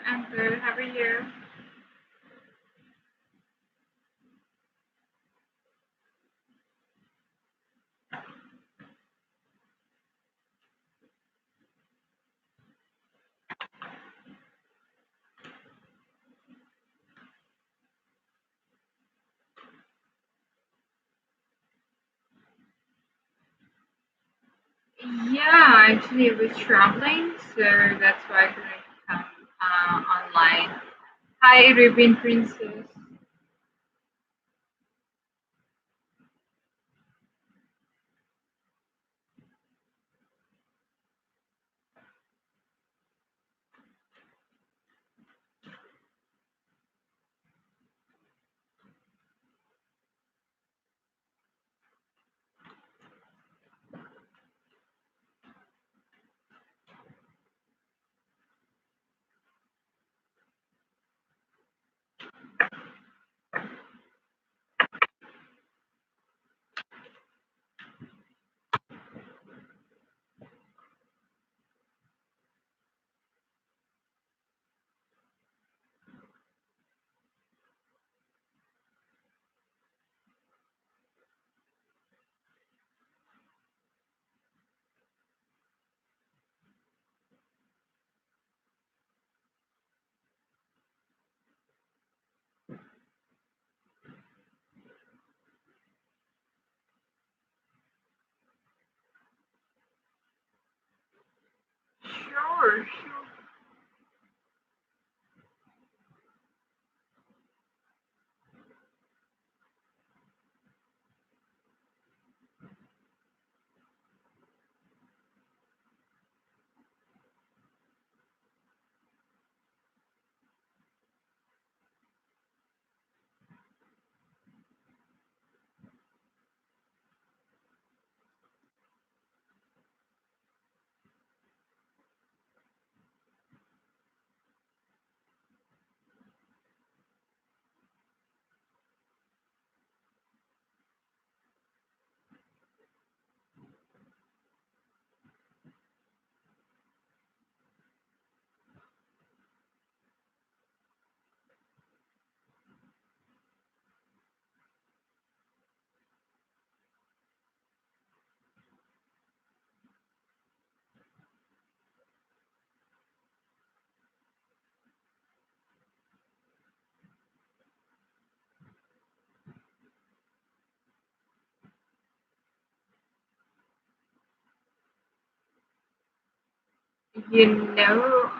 I'm good. How are you? Yeah, actually, I was traveling, so that's why I couldn't come online. Hi, Arabian Princess. Sure, sure.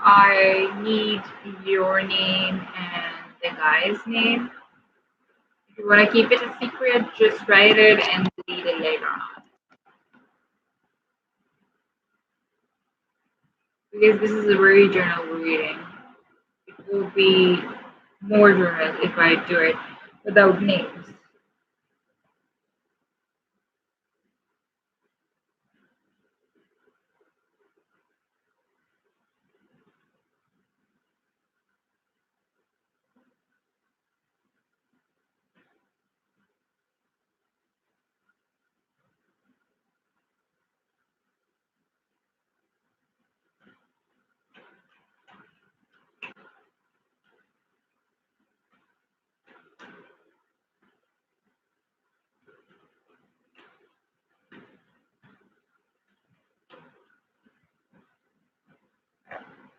I need your name and the guy's name. If you want to keep it a secret, just write it and delete it later on. Because this is a very journal reading. It will be more journal if I do it without names.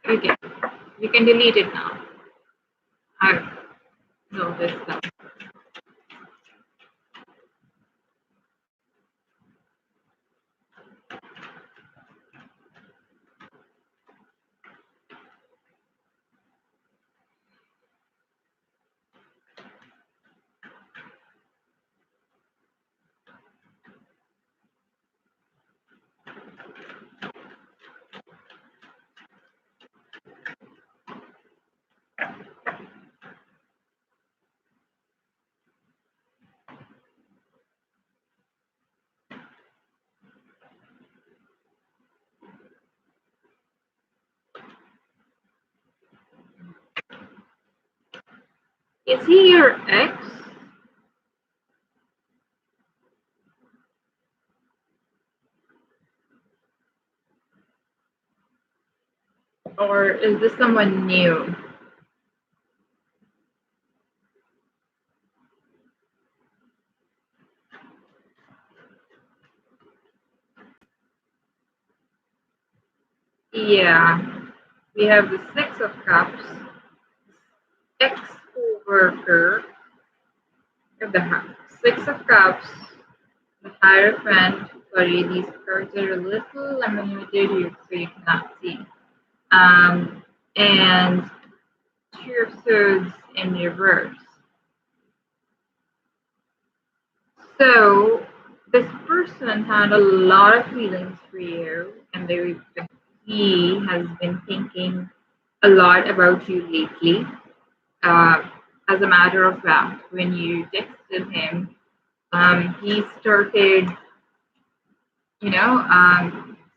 Okay, you can delete it now. I know this now. Is he your ex? or is this someone new? Yeah, we have the Six of Cups, ex-co-worker, Six of Cups, the Hierophant. Sorry, these cards are a little limited, so you cannot see. Um, and Two of Swords in reverse. So this person had a lot of feelings for you, and he has been thinking a lot about you lately. Uh, as a matter of fact, when you texted him, he started,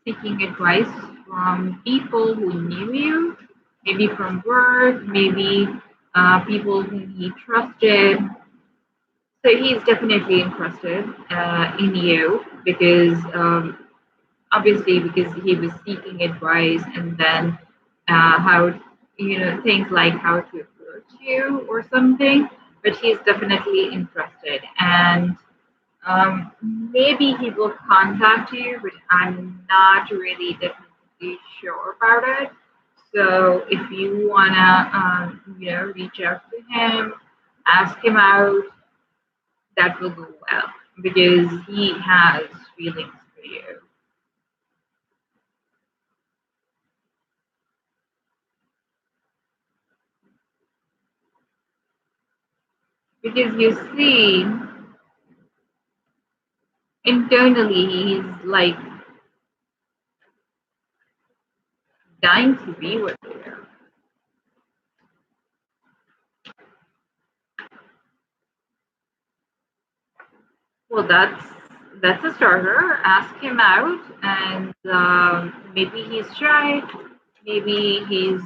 seeking advice from people who knew you, maybe from work, maybe people whom he trusted. So he's definitely interested in you because obviously because he was seeking advice and then how things like how to approach you or something. But he's definitely interested and maybe he will contact you, but I'm not really definitely sure about it. So if you wanna reach out to him, ask him out, that will go well because he has feelings for you. Because you see, internally, he's like dying to be with you. Well, that's a starter. Ask him out, and maybe he's shy. Maybe he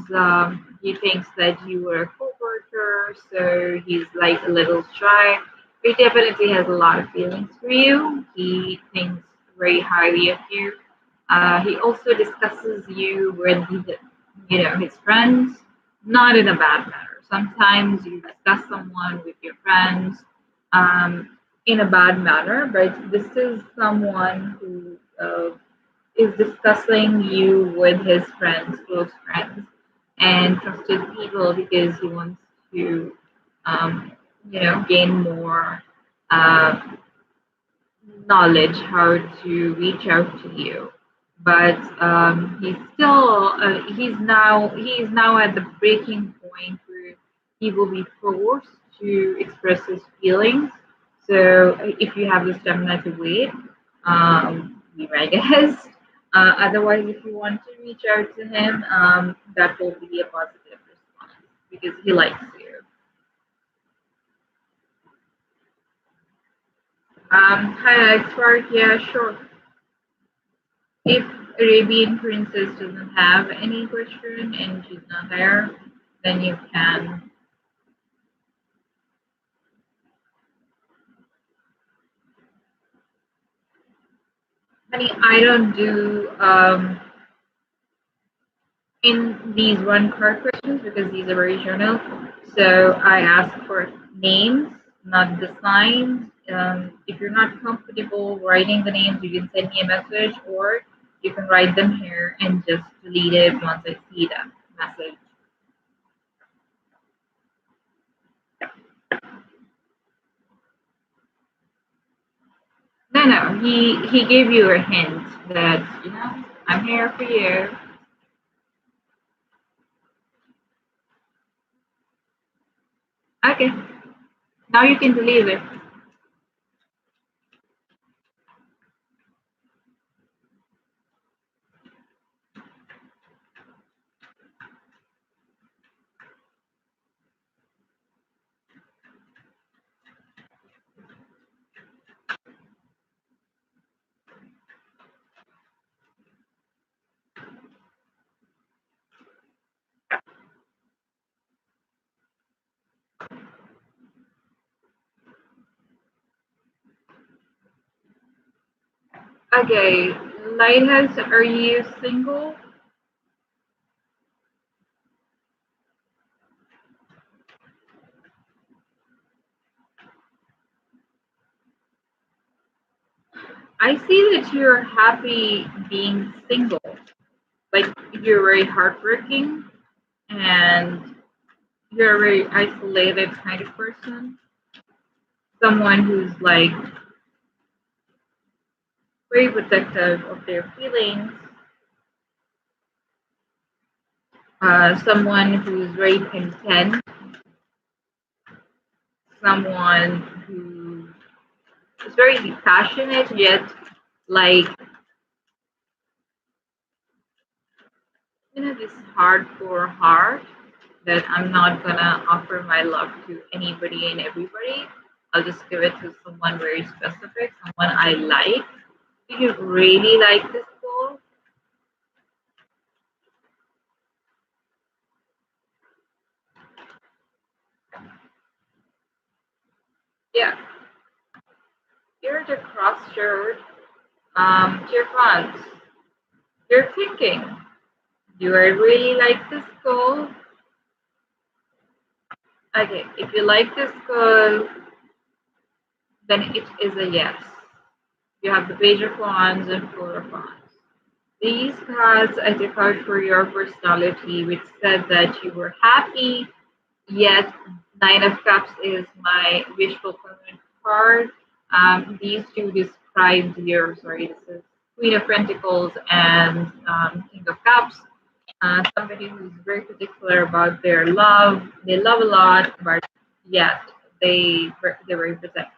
thinks that you were a coworker, so he's like a little shy. He definitely has a lot of feelings for you. He thinks very highly of you. He also discusses you with his friends, not in a bad manner. Sometimes you discuss someone with your friends. In a bad manner, but this is someone who is discussing you with his friends, close friends, and trusted people because he wants to, um, gain more uh, knowledge how to reach out to you. But he's now at the breaking point where he will be forced to express his feelings. So if you have the stamina to wait, be my guest. Otherwise, if you want to reach out to him, that will be a positive response because he likes you. Hi, Spark. Yeah, sure. If Arabian Princess doesn't have any question and she's not there, then you can. Honey, I don't do in these one card questions because these are very general. So I ask for names, not the signs. If you're not comfortable writing the names, you can send me a message or you can write them here and just delete it once I see the message. No, no, he gave you a hint that I'm here for you. Okay, now you can delete it. Okay, Lighthouse, are you single? I see that you're happy being single. Like you're very hardworking and you're a very isolated kind of person. Someone who's like very protective of their feelings. Someone who's very content. Someone who is very passionate yet like this hardcore heart that I'm not gonna offer my love to anybody and everybody. I'll just give it to someone very specific, someone I like. Do you really like this goal? Yeah, you're the cross-shirt. Dear fans, you're thinking, do I really like this goal? Okay, if you like this goal, then it is a yes. You have the page of wands and four of wands. These cards identify for your personality, which said that you were happy, yet Nine of Cups is my wish fulfillment card. These two describe your, sorry, this is Queen of Pentacles and King of Cups. Somebody who's very particular about their love. They love a lot, but yet they're very protective.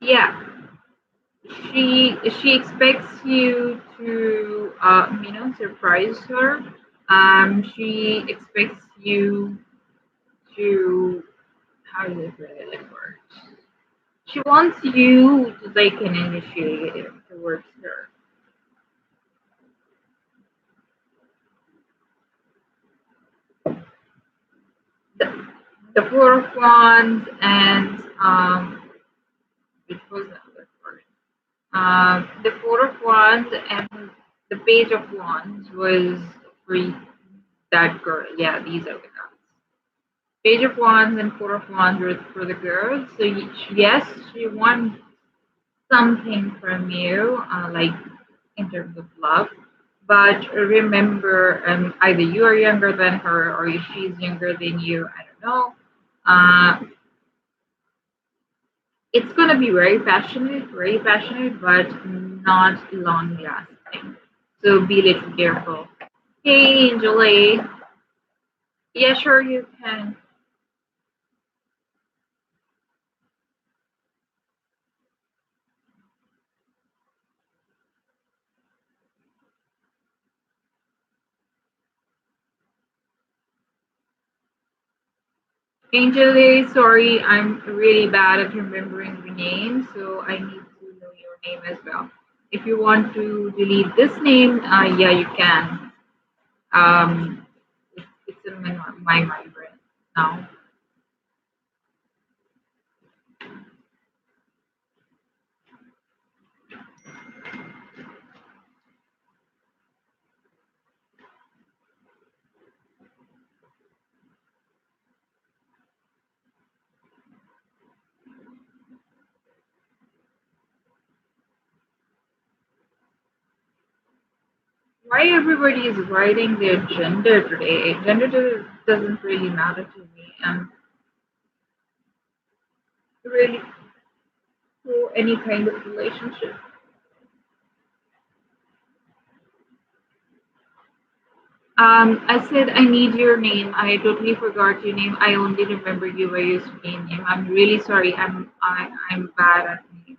Yeah, she expects you to surprise her. She expects you to how do I put it like words? She wants you to take an initiative towards her. The, the Four of Wands and which was the other card? The Four of Wands and the Page of Wands was for that girl. Yeah, these are the cards. Page of Wands and Four of Wands were for the girls. So yes, she wants something from you, like in terms of love. But remember, either you are younger than her or she's younger than you. I don't know. It's gonna be very passionate, but not long lasting. So be a little careful. Hey, Angel A. Yeah, sure you can. Angel A, sorry, I'm really bad at remembering the name, so I need to know your name as well. If you want to delete this name, yeah, you can. It's in my mind right now. Why everybody is writing their gender today? Doesn't really matter to me. Really for any kind of relationship. I said I need your name. I totally forgot your name. I only remember you by your screen name. I'm really sorry. I'm bad at names.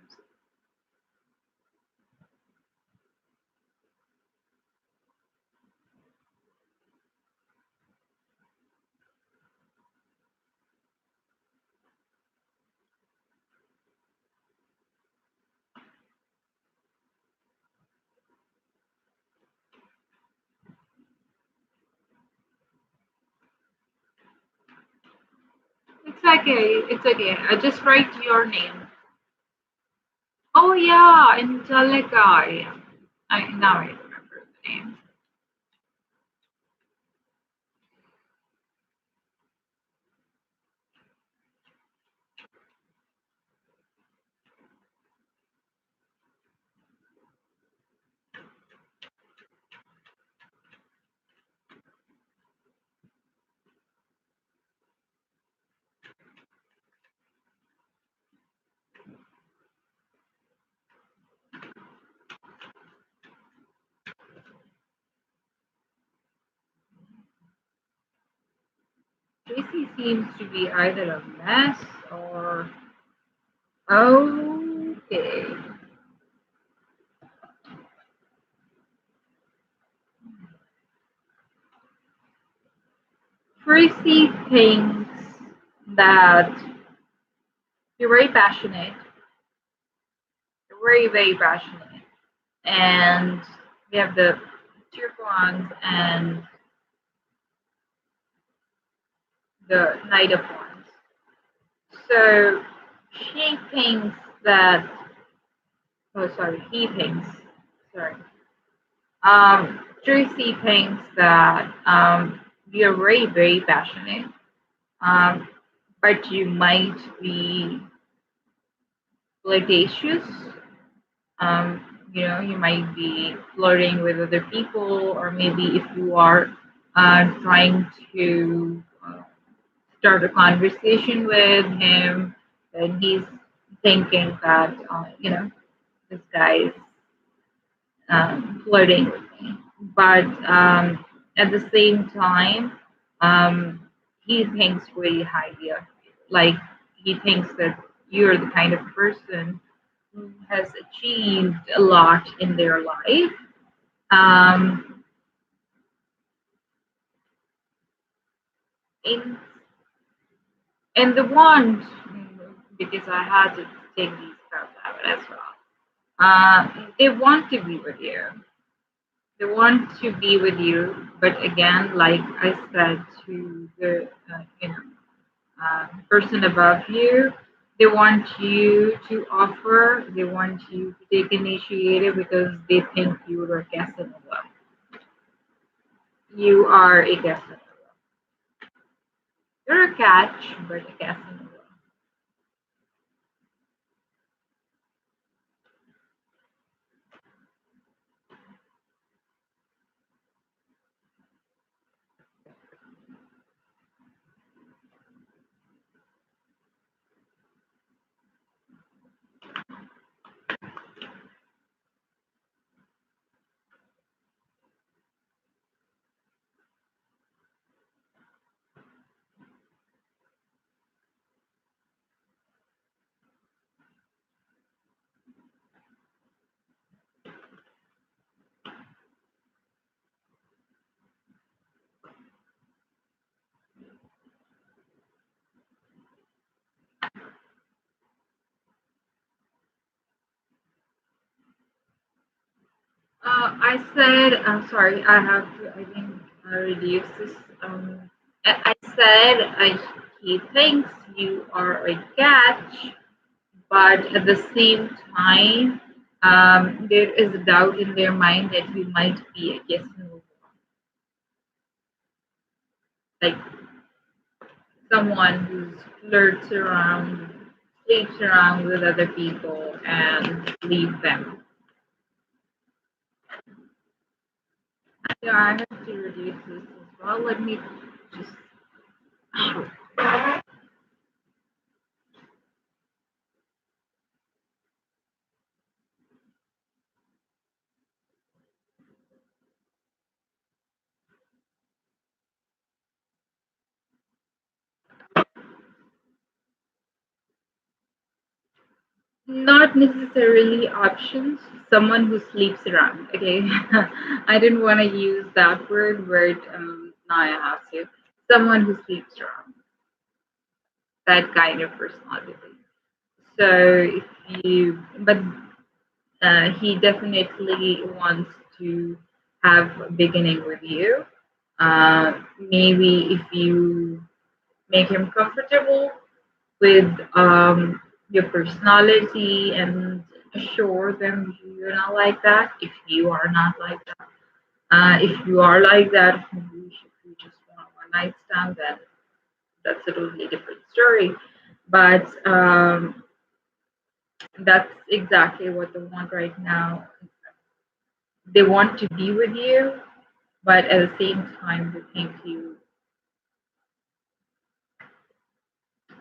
It's okay. It's okay. I just write your name. Oh yeah, Angelica. Yeah. I now I remember the name. seems to be either a mess or okay. Tracy thinks that you're very passionate, you're very passionate, and we have the two wands and the knight of wands. So she thinks that, oh sorry, he thinks, sorry, Tracy thinks that you're very passionate, um, but you might be flirtatious. You might be flirting with other people, or maybe if you are trying to start a conversation with him, then he's thinking that, this guy is flirting with me. But at the same time, he thinks really highly of you. Like, he thinks that you're the kind of person who has achieved a lot in their life. Um, in in the one, because I had to take these cards out as well. They want to be with you. They want to be with you, but again, like I said to the person above you, they want you to offer. They want you to take initiative because they think you're a Casanova. You are a Casanova. You're a catch, but a Casanova. I said, I'm sorry, I have to, I think, reduce this. I said he thinks you are a catch, but at the same time, there is a doubt in their mind that you might be a yes no, like someone who flirts around, sleeps around with other people, and leave them. Yeah, I have to reduce this as well. Let me just. Not necessarily options, someone who sleeps around. Okay, I didn't want to use that word, but now I have to. Someone who sleeps around, that kind of personality. So if you, but he definitely wants to have a beginning with you. Maybe if you make him comfortable with your personality and assure them you're not like that if you are not like that. If you are like that, if you just want one night stand, then that's a totally different story. But that's exactly what they want right now. They want to be with you, but at the same time, they think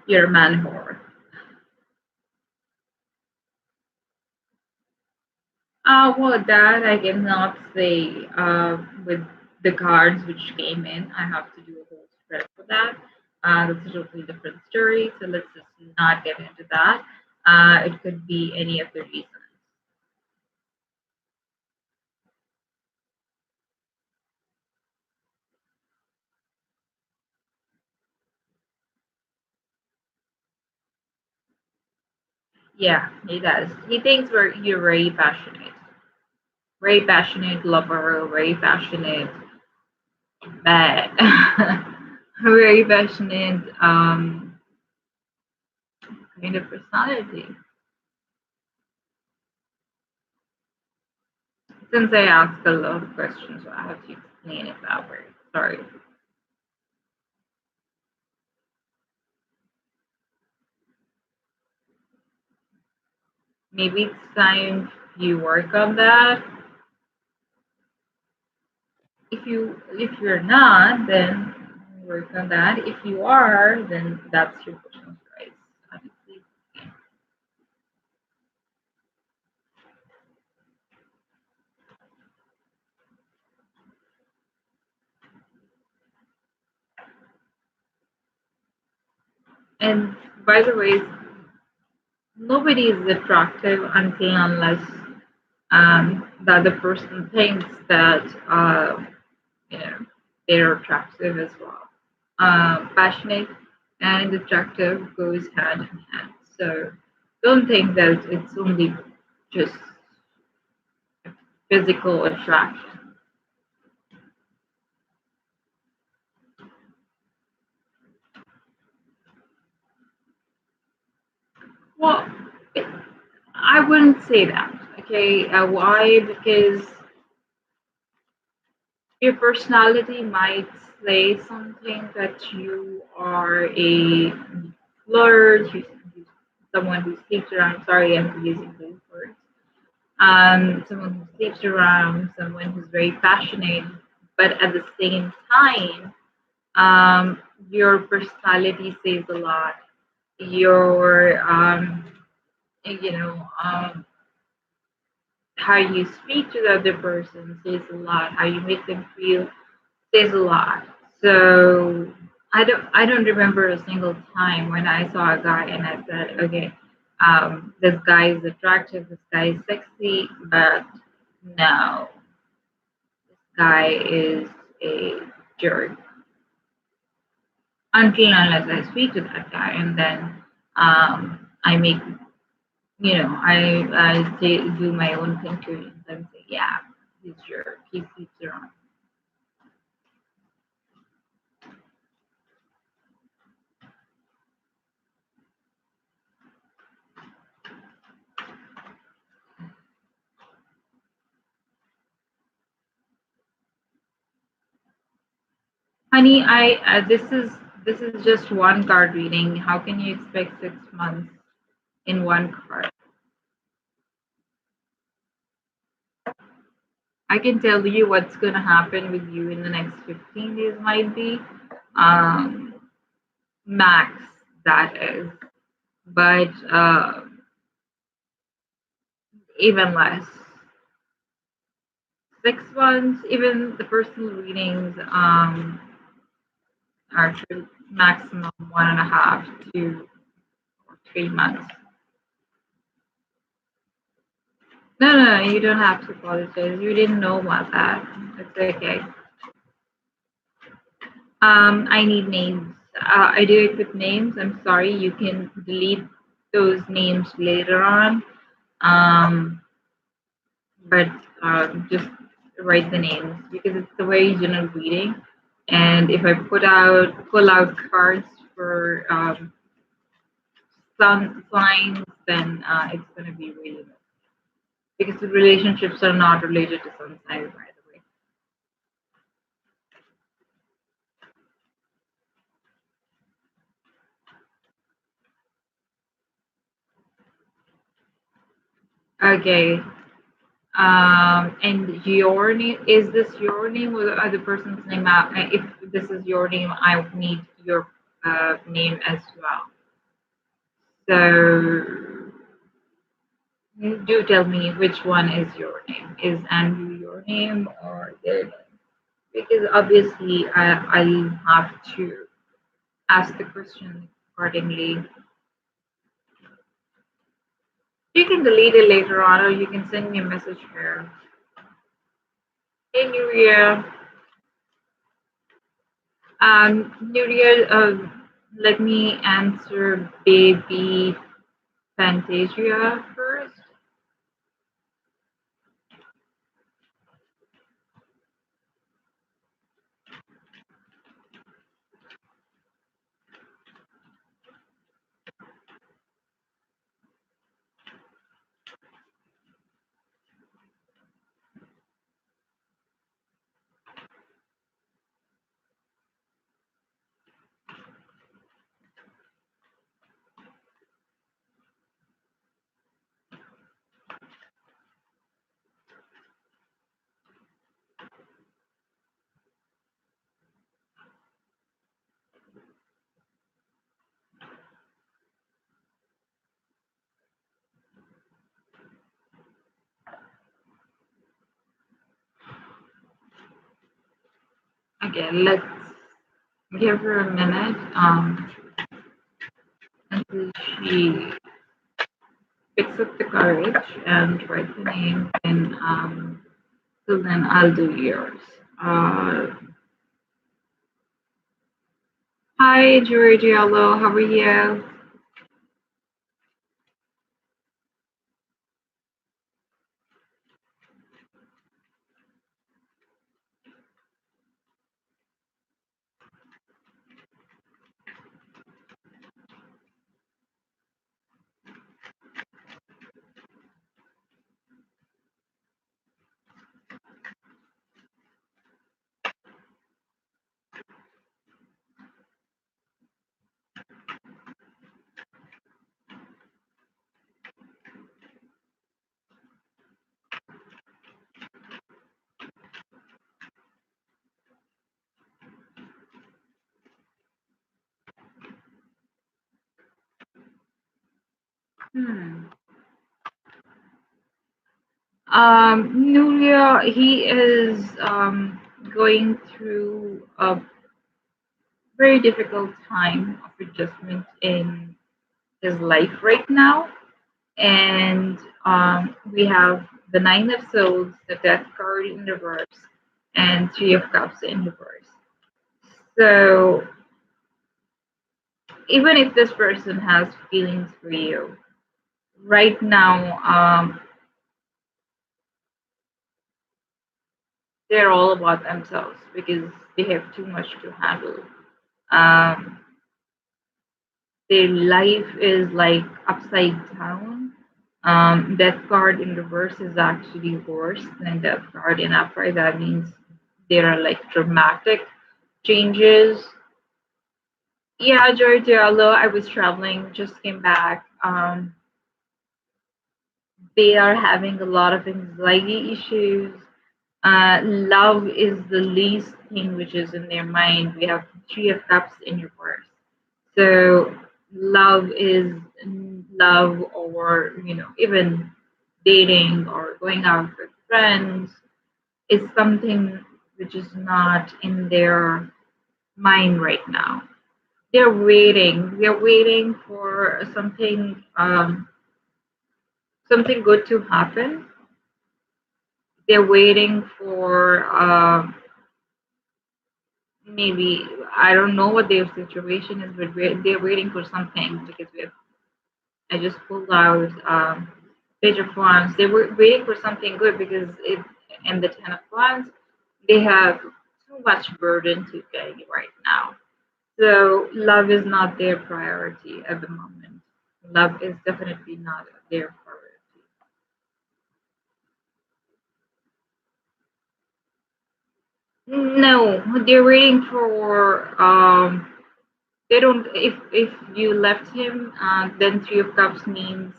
you're a man whore. Well, that I cannot say with the cards which came in. I have to do a whole spread for that. That's a totally different story. So let's just not get into that. It could be any of the reasons. Yeah, he does. He thinks you're very passionate lover, very passionate bad, very passionate kind of personality. Since I asked a lot of questions, so I have to explain it that way. Sorry. Maybe it's time you work on that. If you're not, then work on that. If you are, then that's your personal choice. Honestly. And by the way, nobody is attractive until unless the other person thinks that you know they're attractive as well. Passionate and attractive goes hand in hand. So don't think that it's only just physical attraction. Well, I wouldn't say that. Okay, why? Because your personality might say something that you are a flirt, someone who sleeps around. Sorry, I'm using those words. Someone who sleeps around, someone who's very passionate, but at the same time, your personality says a lot. Your, you know, how you speak to the other person says a lot. How you make them feel says a lot. So I don't remember a single time when I saw a guy and I said, okay, this guy is attractive, this guy is sexy, but no, this guy is a jerk. Until unless I speak to that guy and then I make do my own conclusions and say, yeah, he's jerk, he sleeps around. Honey, I this is just one card reading. How can you expect 6 months in one card? I can tell you what's gonna happen with you in the next 15 days might be. Um, Max, that is. But even less. 6 months, even the personal readings are maximum 1.5 to 3 months. No, no, no, you don't have to apologize. You didn't know about that. It's okay. I need names. I do it with names. I'm sorry. You can delete those names later on. Um, but just write the names because it's a very general reading. And if I pull out cards for sun signs, then it's going to be really messy. Because the relationships are not related to sun signs, by the way. Okay. And your name, is this your name or the other person's name? If this is your name, I would need your name as well. So do tell me which one is your name. Is Andrew your name or their name? Because obviously I have to. ask the question accordingly. You can delete it later on, or you can send me a message here. Hey, New Year. New Year, let me answer Baby Fantasia first. Okay, let's give her a minute until she picks up the courage and write the name, and till then I'll do yours. Uh, Hi, Giorgiello, how are you? Hmm. Nuria, he is going through a very difficult time of adjustment in his life right now. And we have the Nine of Swords, the Death card in reverse, and Three of Cups in reverse. So even if this person has feelings for you, right now they're all about themselves because they have too much to handle. Um, their life is like upside down. Death card in reverse is actually worse than death card in upright. That means there are like dramatic changes. Yeah, Georgia, although I was traveling, just came back. They are having a lot of anxiety issues. Love is the least thing which is in their mind. We have Three of Cups in reverse. So love is love, or even dating or going out with friends is something which is not in their mind right now. They're waiting. They're waiting for something good to happen. They're waiting for maybe, I don't know what their situation is, but they're waiting for something because I just pulled out Page of Wands. They were waiting for something good because it and the Ten of Wands, they have too much burden to carry right now. So love is not their priority at the moment. Love is definitely not their priority. No, they're waiting for they don't. If you left him, then Three of Cups means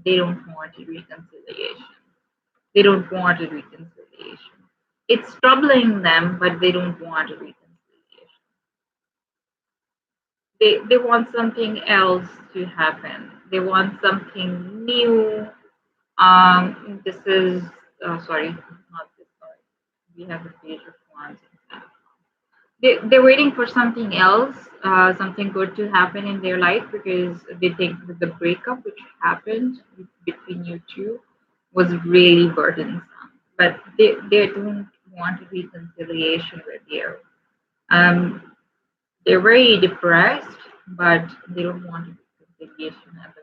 they don't want a reconciliation. They don't want a reconciliation. It's troubling them, but they don't want a reconciliation. They want something else to happen. They want something new. This is sorry, not this card. We have a Page of Wands instead. they're waiting for something else, something good to happen in their life because they think that the breakup which happened between you two was really burdensome. But they don't want a reconciliation with you. Um, they're very depressed, but they don't want a reconciliation at the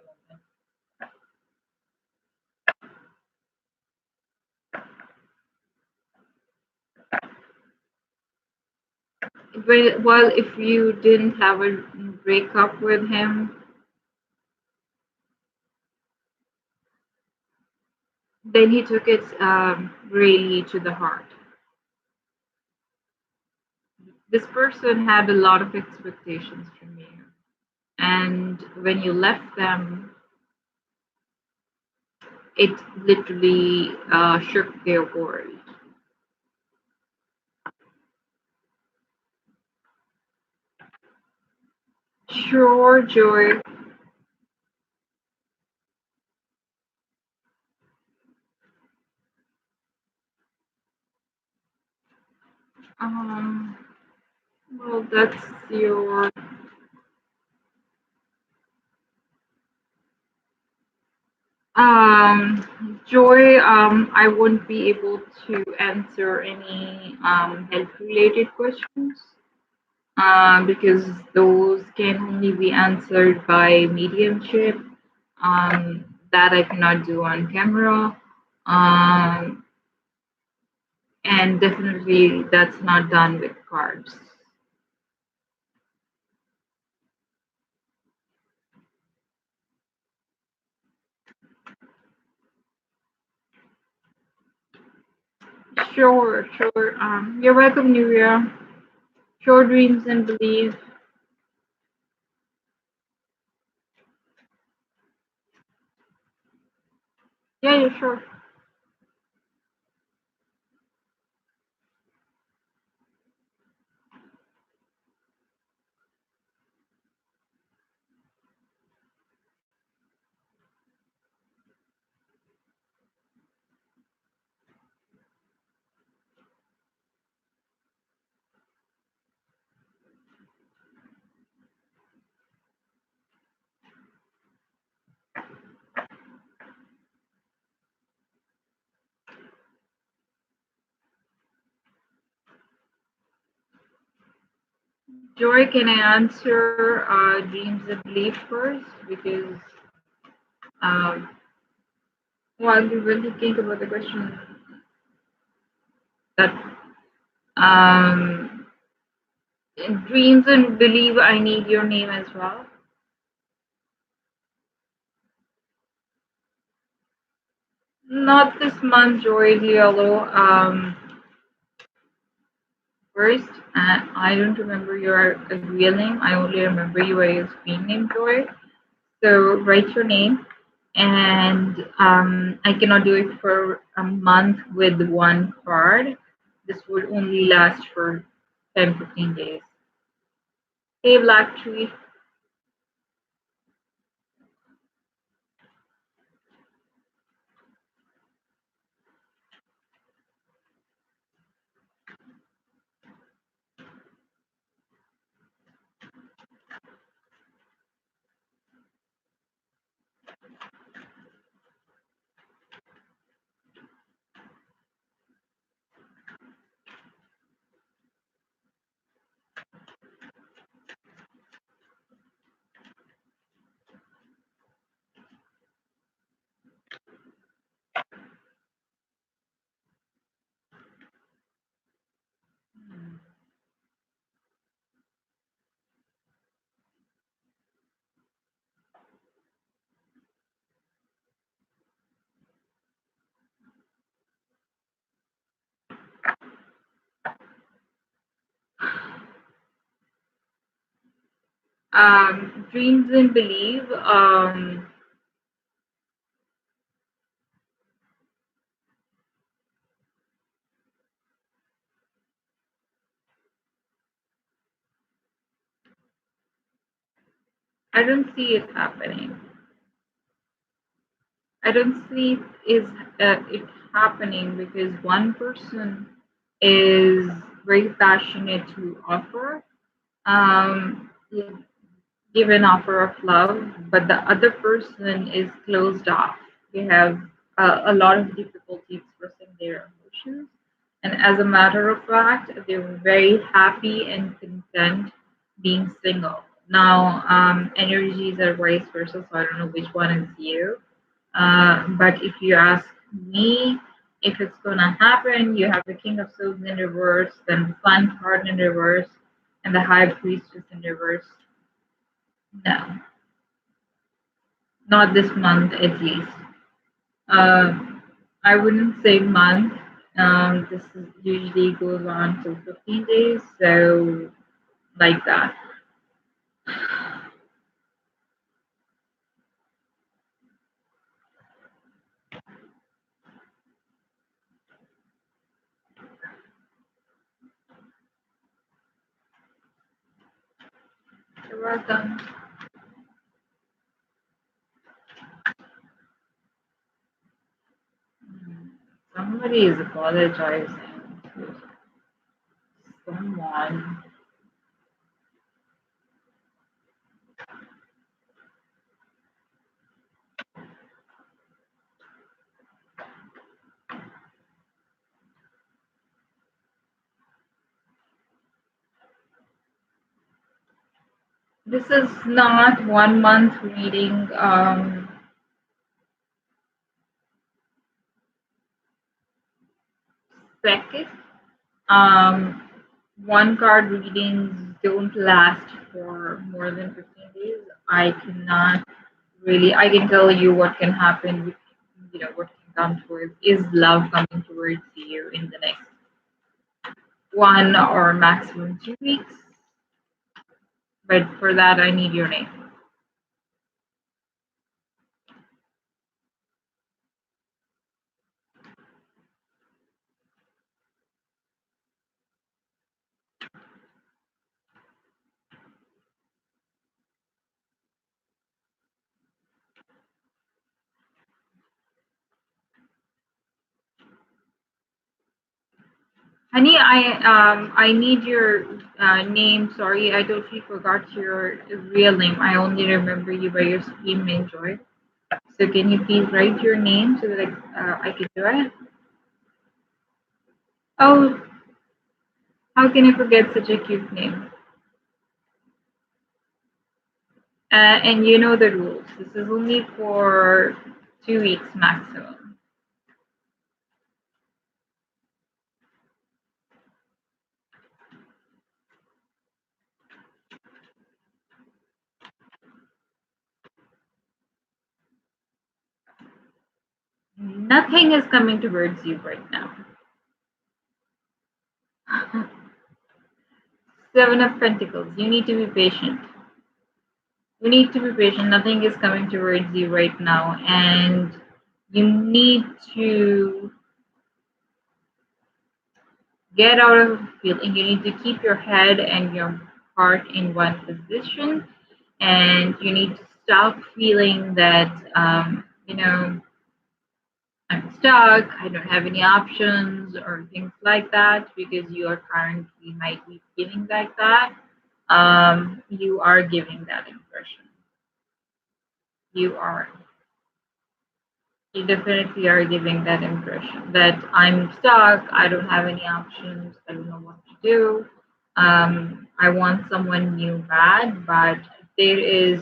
moment. Well, if you didn't have a breakup with him, then he took it really to the heart. This person had a lot of expectations from you, and when you left them, it literally shook their world. Sure, Joy. Um, well, that's your Joy. I won't be able to answer any health-related questions because those can only be answered by mediumship. That I cannot do on camera. Um, and definitely that's not done with cards. Sure, sure. You're welcome, Nuvia. Sure dreams and believe. Yeah, yeah, sure. Joy, can I answer dreams and belief first? Because um, while you really think about the question, that um, in dreams and believe, I need your name as well. Not this month, Joy Diallo. First, I don't remember your real name. I only remember you by your screen name, Joy. So write your name, and I cannot do it for a month with one card. This would only last for 10-15 days. Hey, Black Tree. Dreams and believe. I don't see it happening. I don't see it happening because one person is. very passionate to offer, give an offer of love, but the other person is closed off. They have a lot of difficulty expressing their emotions. And as a matter of fact, they're very happy and content being single. Now, energies are vice versa, so I don't know which one is you. But if you ask me, if it's gonna happen, you have the King of Swords in reverse, then the Sun card in reverse, and the High Priestess in reverse. No, not this month at least. Uh, I wouldn't say month. This is usually goes on to 15 days, so like that. You're welcome. Somebody is apologizing to someone. This is not 1 month reading. Second, um, one card readings don't last for more than 15 days. I cannot really, I can tell you what can happen, what can come towards, is love coming towards you in the next 1 or maximum 2 weeks. But for that, I need your name. Honey, I need your name. Sorry, I totally forgot your real name. I only remember you by your Scream Enjoy. So can you please write your name so that I can do it? Oh, how can I forget such a cute name? And you know the rules. This is only for 2 weeks maximum. Nothing is coming towards you right now. Seven of Pentacles. You need to be patient. You need to be patient. Nothing is coming towards you right now, and you need to get out of the field, and you need to keep your head and your heart in one position, and you need to stop feeling that I'm stuck, I don't have any options or things like that, because you are currently might be feeling like that. You are giving that impression. You are. You definitely are giving that impression that I'm stuck, I don't have any options, I don't know what to do. I want someone new bad, but there is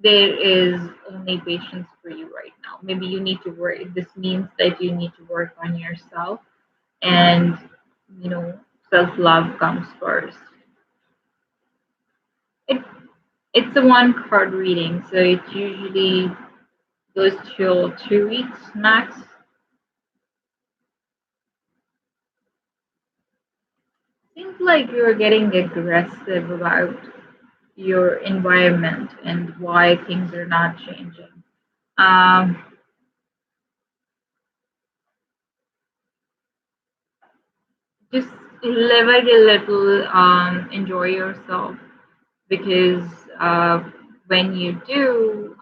there is only patience for you right now. Maybe you need to work. This means that you need to work on yourself, and you know self love comes first. It it's a one card reading, so it usually goes till 2 weeks max. Seems like you're getting aggressive about your environment and why things are not changing. Um, just live it a little, enjoy yourself, because when you do,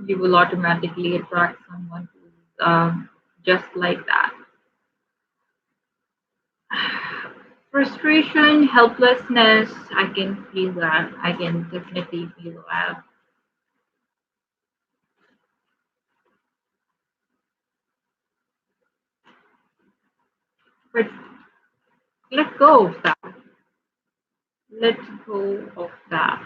you will automatically attract someone who's just like that. Frustration, helplessness, I can feel that. I can definitely feel that. But let go of that. Let go of that.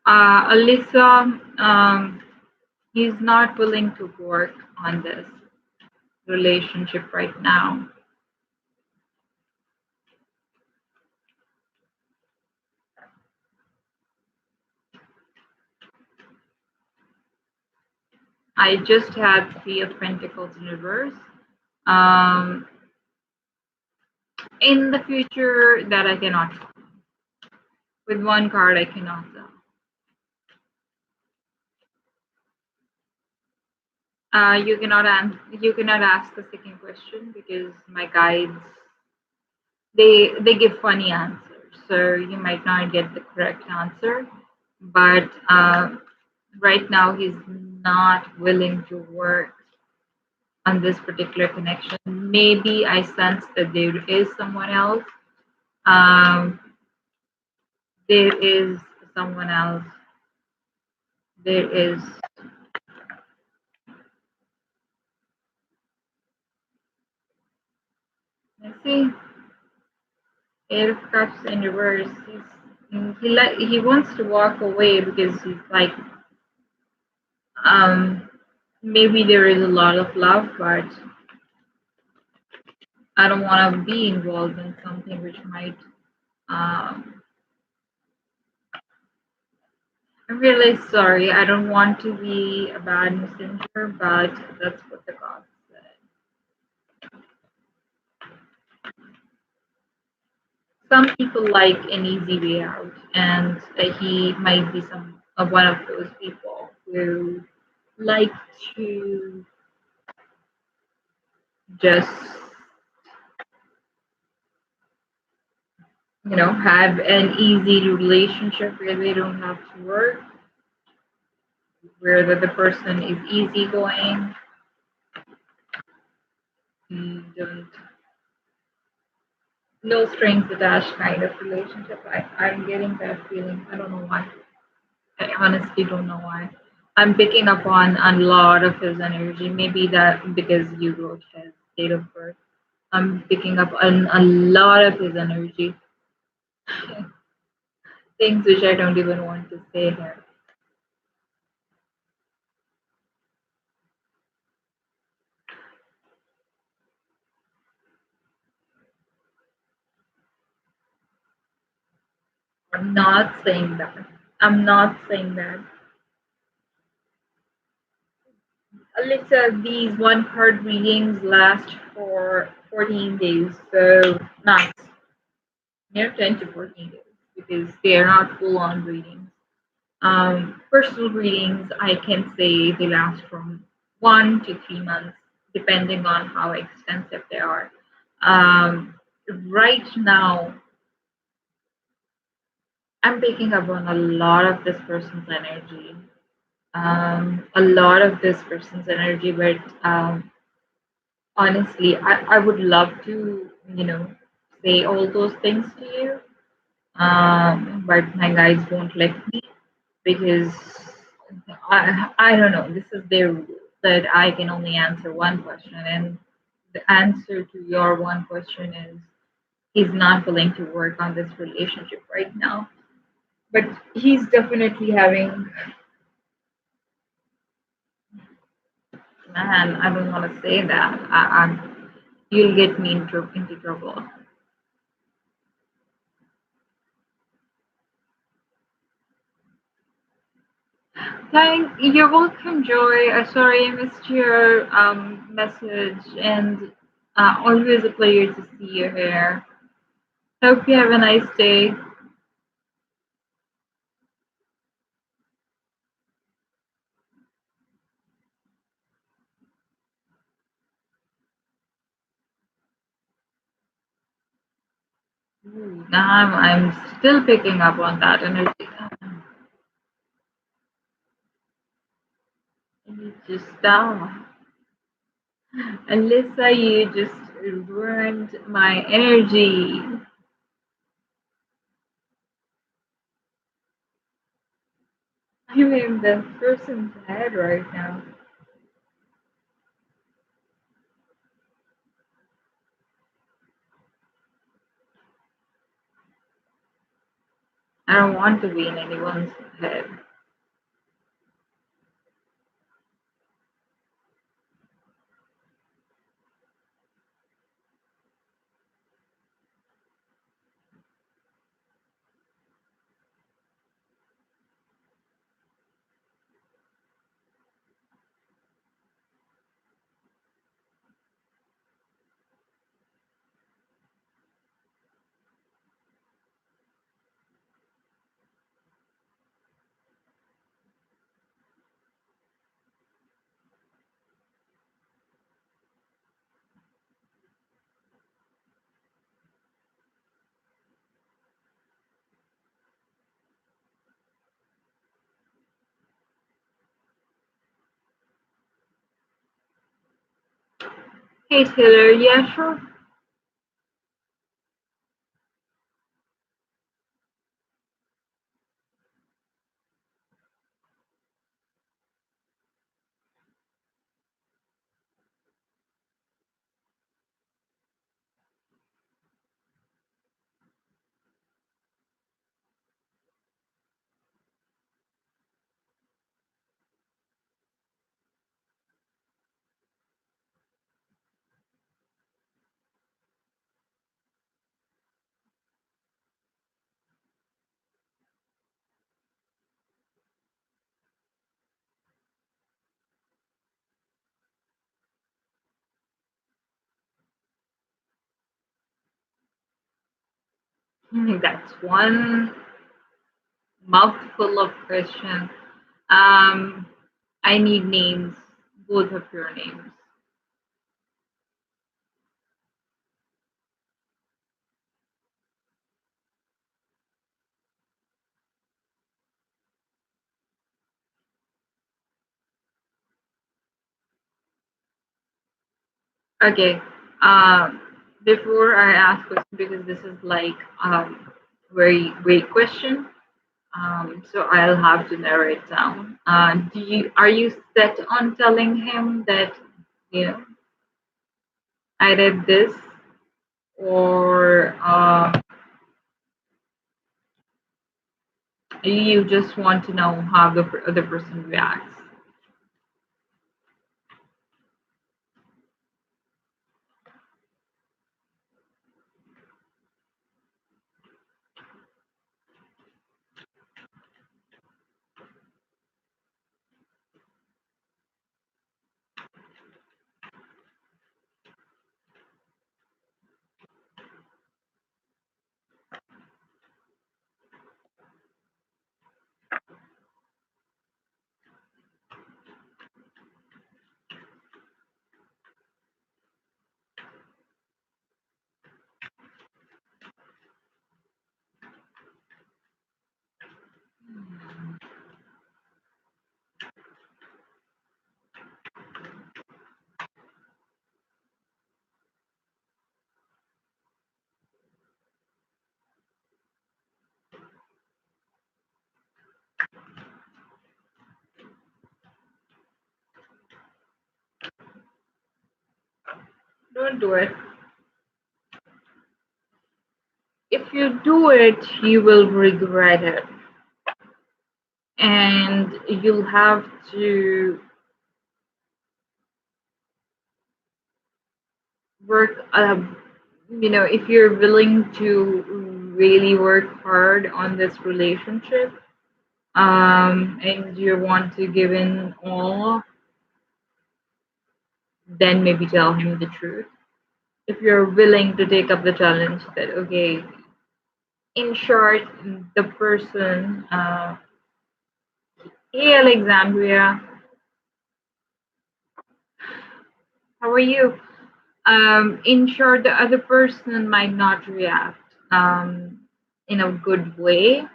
Alyssa, he's not willing to work on this relationship right now. I just had Three of Pentacles in reverse. Um, in the future, that I cannot tell. With one card, I cannot tell. You cannot ask the second question because my guides they give funny answers, so you might not get the correct answer. But right now, he's not willing to work on this particular connection. Maybe I sense that there is someone else. Um, there is someone else. There is. Let's see. Eight of Cups in reverse. He wants to walk away because he's like um maybe there is a lot of love, but I don't want to be involved in something which might. Um, I'm really sorry. I don't want to be a bad messenger, but that's what the God said. Some people like an easy way out, and he might be one of those people who like to just have an easy relationship where they don't have to work, where the person is easygoing, don't no strings attached kind of relationship. I'm getting that feeling. I don't know why. I honestly don't know why. I'm picking up on a lot of his energy. Maybe that because you wrote his date of birth. I'm picking up on a lot of his energy. Things which I don't even want to say here. I'm not saying that. I'm not saying that. Alexa, these one card readings last for 14 days, so max, near 10 to 14 days, because they are not full on readings. Personal readings, I can say they last from 1 to 3 months, depending on how extensive they are. Right now, I'm picking up on a lot of this person's energy, a lot of this person's energy, but honestly, I would love to, say all those things to you, but my guys won't let me because I don't know. This is their rule that I can only answer one question, and the answer to your one question is he's not willing to work on this relationship right now. But he's definitely having, man, I don't want to say that. You'll get me into trouble. You're welcome, Joy. Sorry I missed your message, and always a pleasure to see you here. Hope you have a nice day. Ooh, now I'm still picking up on that energy. You just Alyssa, you just ruined my energy. I'm in the person's head right now. I don't want to be in anyone's head. Hey Taylor, yeah, sure. That's one mouthful of question. Um, I need names, both of your names. Okay. Um, Before I ask question, because this is like very great question. So I'll have to narrow it down. Do you Are you set on telling him that you know I did this, or you just want to know how the other person reacts? Don't do it. If you do it, you will regret it, and you'll have to work. If you're willing to really work hard on this relationship, and you want to give in all, then maybe tell him the truth. If you're willing to take up the challenge, that okay, in short, the person, hey Alexandria, how are you? In short, the other person might not react in a good way,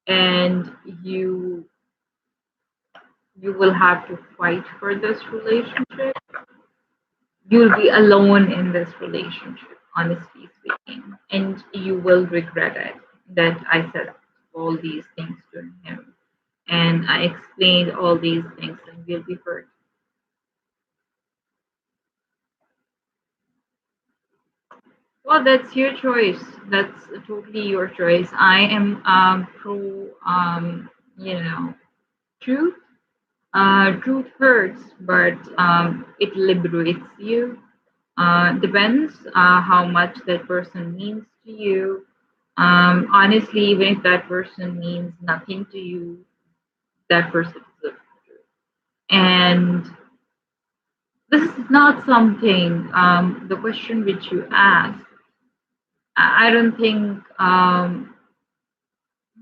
and you You will have to fight for this relationship. You'll be alone in this relationship, honestly speaking, and you will regret it that I said all these things to him and I explained all these things, and you'll be hurt. Well, that's your choice. That's totally your choice. I am pro, truth. Truth hurts, but it liberates you. Depends how much that person means to you. Honestly, even if that person means nothing to you, that person is the truth. And this is not something, the question which you asked, I don't think,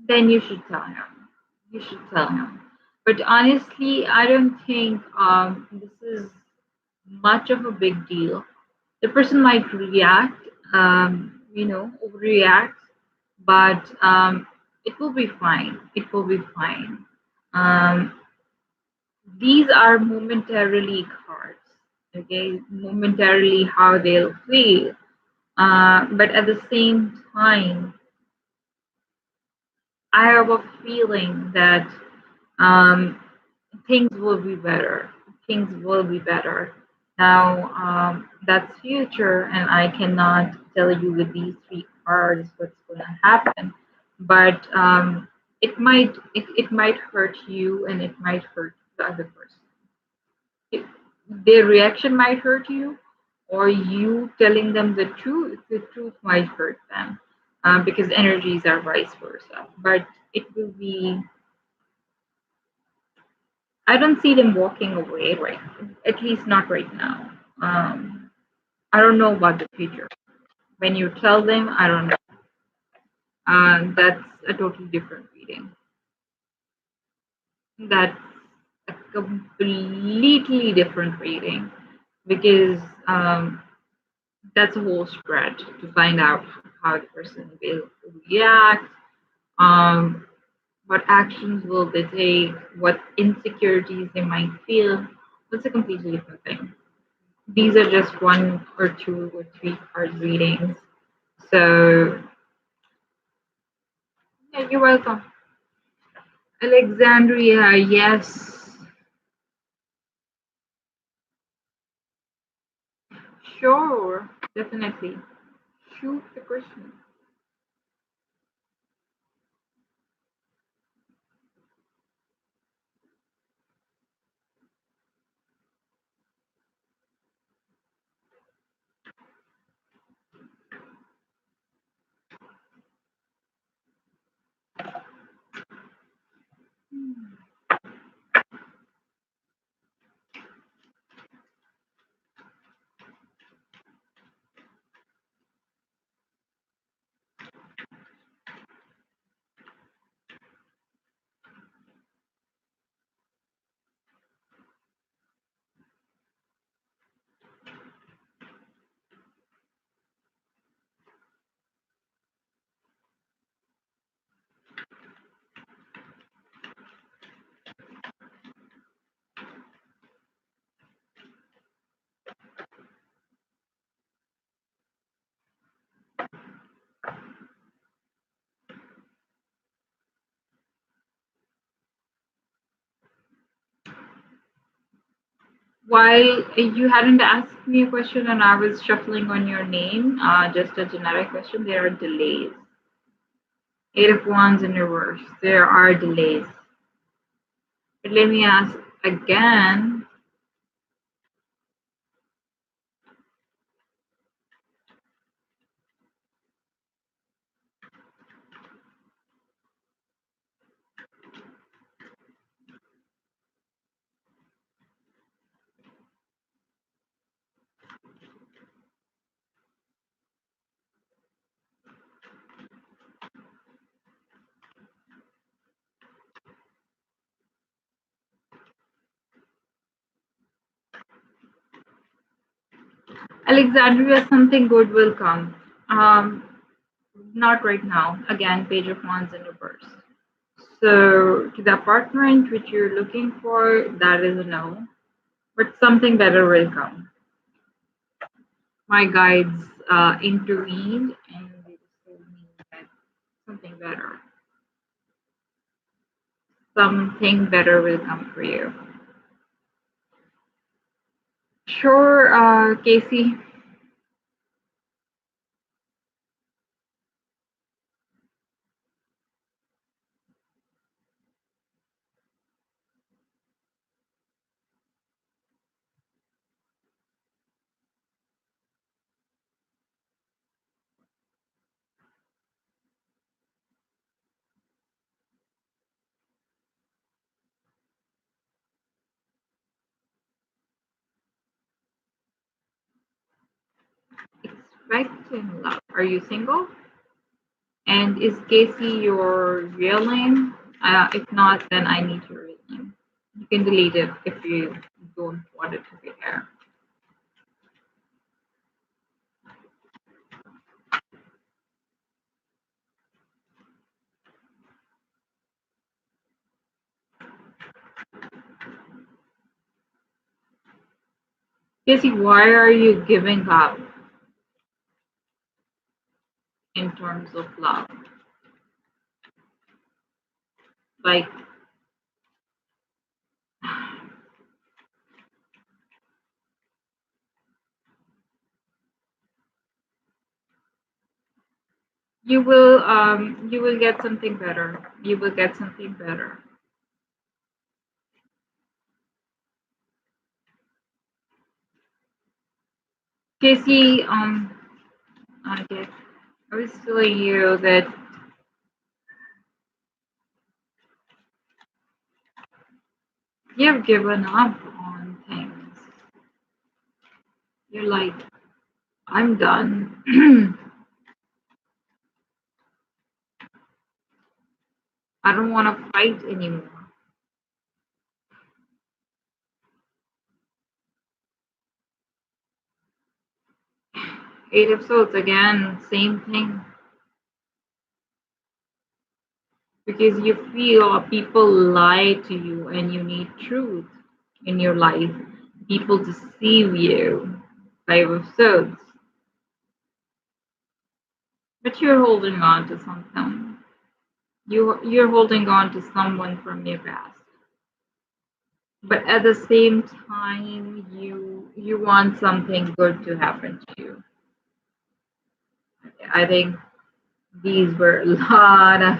then you should tell him. You should tell him. But honestly, I don't think this is much of a big deal. The person might react, overreact, but it will be fine. It will be fine. Um, these are momentarily cards, okay? Momentarily how they'll feel. But at the same time, I have a feeling that um, things will be better. Things will be better. Now, that's future, and I cannot tell you with these three cards what's going to happen. But it might hurt you, and it might hurt the other person. It, their reaction might hurt you, or you telling them the truth might hurt them, because energies are vice versa. But it will be, I don't see them walking away, right? At least not right now. I don't know about the future. When you tell them, I don't know. That's a totally different reading. That's a completely different reading because that's a whole stretch to find out how the person will react, um, what actions will they take, what insecurities they might feel. That's a completely different thing. These are just one or two or three card readings. So, yeah, you're welcome. Alexandria, yes. Sure, definitely. Shoot the question. While you hadn't asked me a question and I was shuffling on your name, just a generic question, there are delays. Eight of Wands in reverse. There are delays. But let me ask again. Alexandria, something good will come. Um, Not right now. Again, Page of Wands in reverse. So to the apartment which you're looking for, that is a no. But something better will come. My guides intervened and they just told me that something better, something better will come for you. Sure, Casey. Expecting love. Are you single? And is Casey your real name? If not, then I need your real name. You can delete it if you don't want it to be there. Casey, why are you giving up in terms of love? Like, you will get something better. You will get something better. Casey, okay, I was telling you that you've given up on things. You're like, I'm done. I don't want to fight anymore. Eight episodes again, same thing. Because you feel people lie to you and you need truth in your life. People deceive you. Five episodes. But you're holding on to something. You're holding on to someone from your past. But at the same time you want something good to happen to you. I think these were a lot of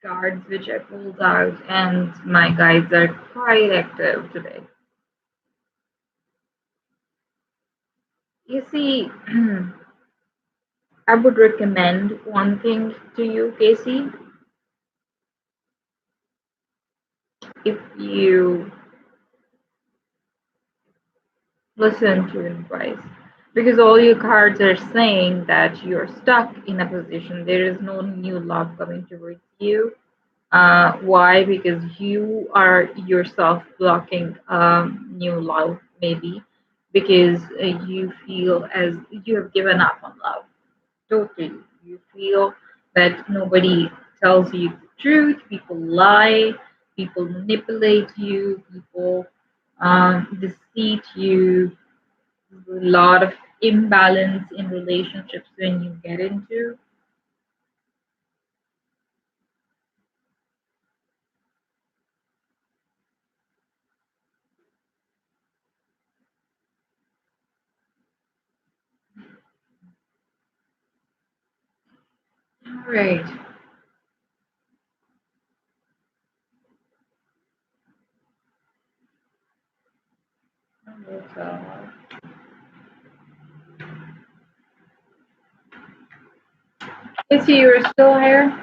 cards which I pulled out, and my guides are quite active today. You see, I would recommend one thing to you, Casey. If you listen to advice, because all your cards are saying that you're stuck in a position, there is no new love coming towards you. Why? Because you are yourself blocking new love, maybe because you feel as you have given up on love totally. You feel that nobody tells you the truth, people lie, people manipulate you, people deceive you. There's a lot of imbalance in relationships when you get into. All right. Is he you're still here?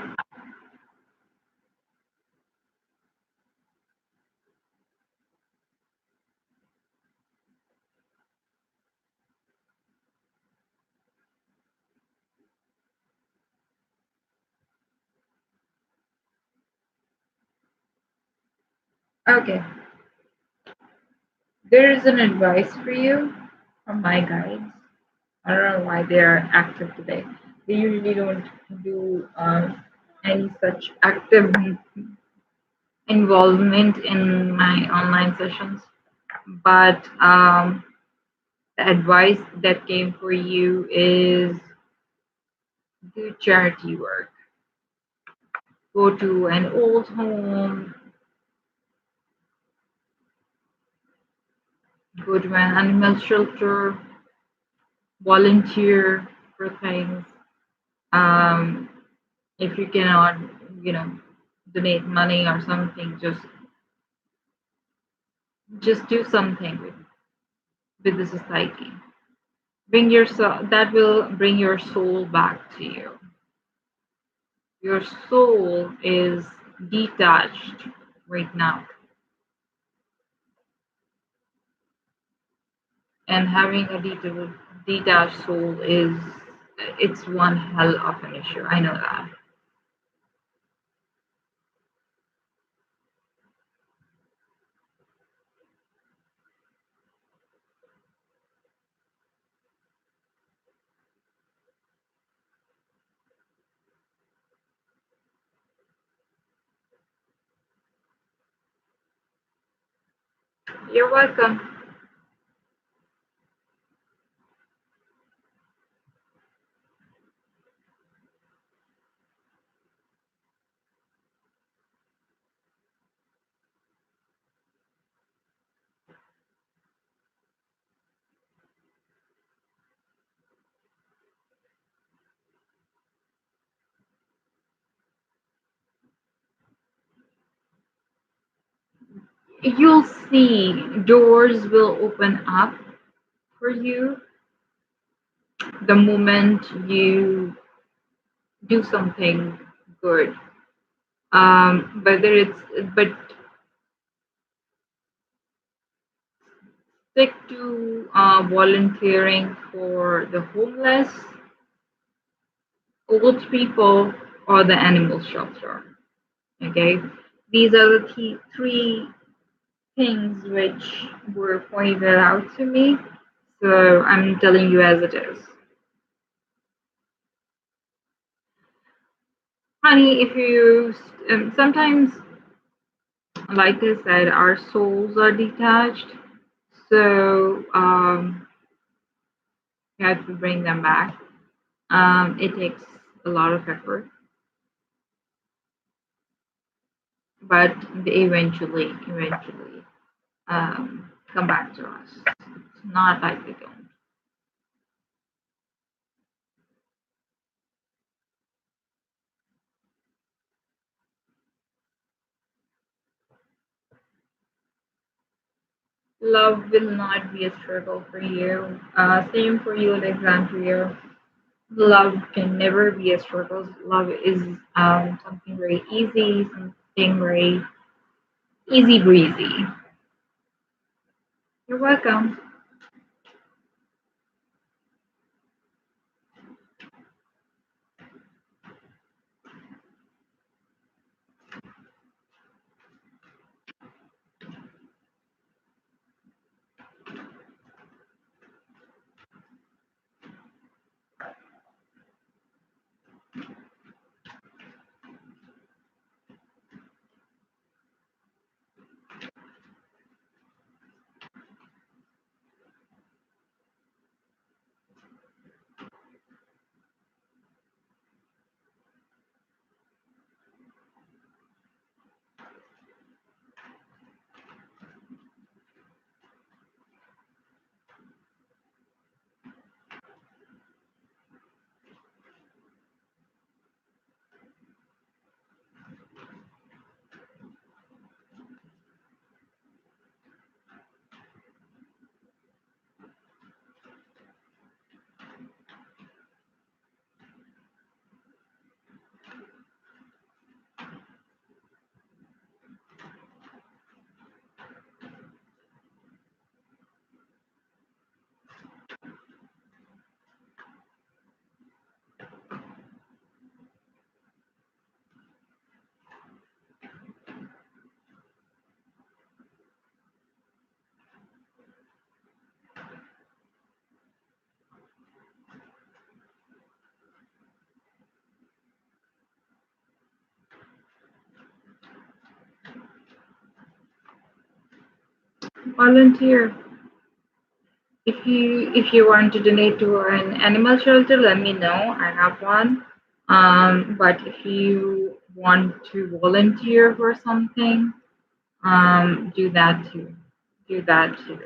Okay. There is an advice for you from my guides. I don't know why they are active today. They usually don't do. any such active involvement in my online sessions. But the advice that came for you is do charity work. Go to an old home, go to an animal shelter, volunteer for things. Um, if you cannot, you know, donate money or something, just do something with the society. Bring your soul, that will bring your soul back to you. Your soul is detached right now, and having a detached soul is it's one hell of an issue. I know that. You're welcome. You'll see doors will open up for you the moment you do something good. Whether it's but stick to volunteering for the homeless, old people, or the animal shelter. Okay, these are the three things which were pointed out to me. So I'm telling you as it is. Honey, if you sometimes, like I said, our souls are detached, so you have to bring them back. It takes a lot of effort, but they eventually come back to us. It's not like they don't. Love will not be a struggle for you. Same for you, Alexandria. Love can never be a struggle. Love is something very easy, something very easy breezy. You're welcome. Volunteer. If you want to donate to an animal shelter, let me know. I have one. But if you want to volunteer for something, do that too. Do that too.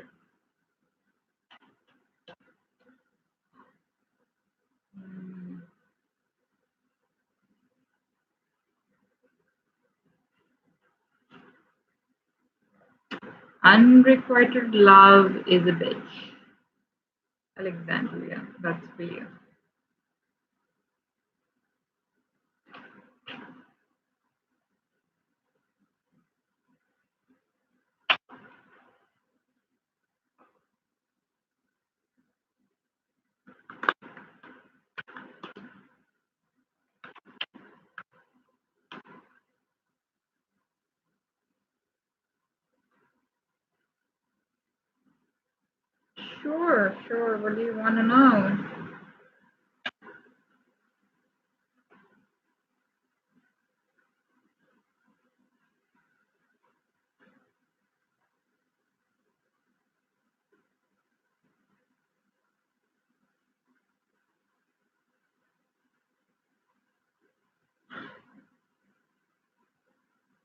Mm, Unrequited love is a bitch. Alexandria, that's for you. Sure, sure. What do you want to know?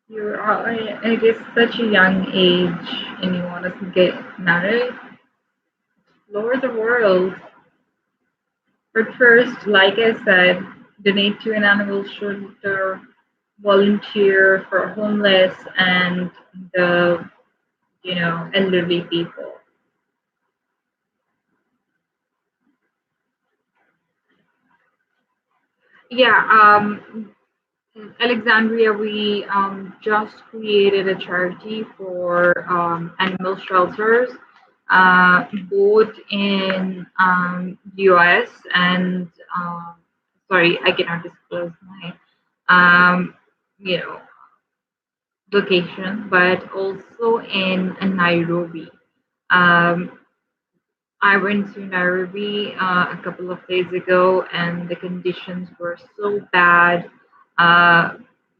It is such a young age, and you want to get married. Explore the world. But first, like I said, donate to an animal shelter, volunteer for homeless and the elderly people. Yeah, in Alexandria, we just created a charity for animal shelters, both in US and sorry, I cannot disclose my um, you know location, but also in Nairobi. Um, I went to Nairobi a couple of days ago, and the conditions were so bad. Uh,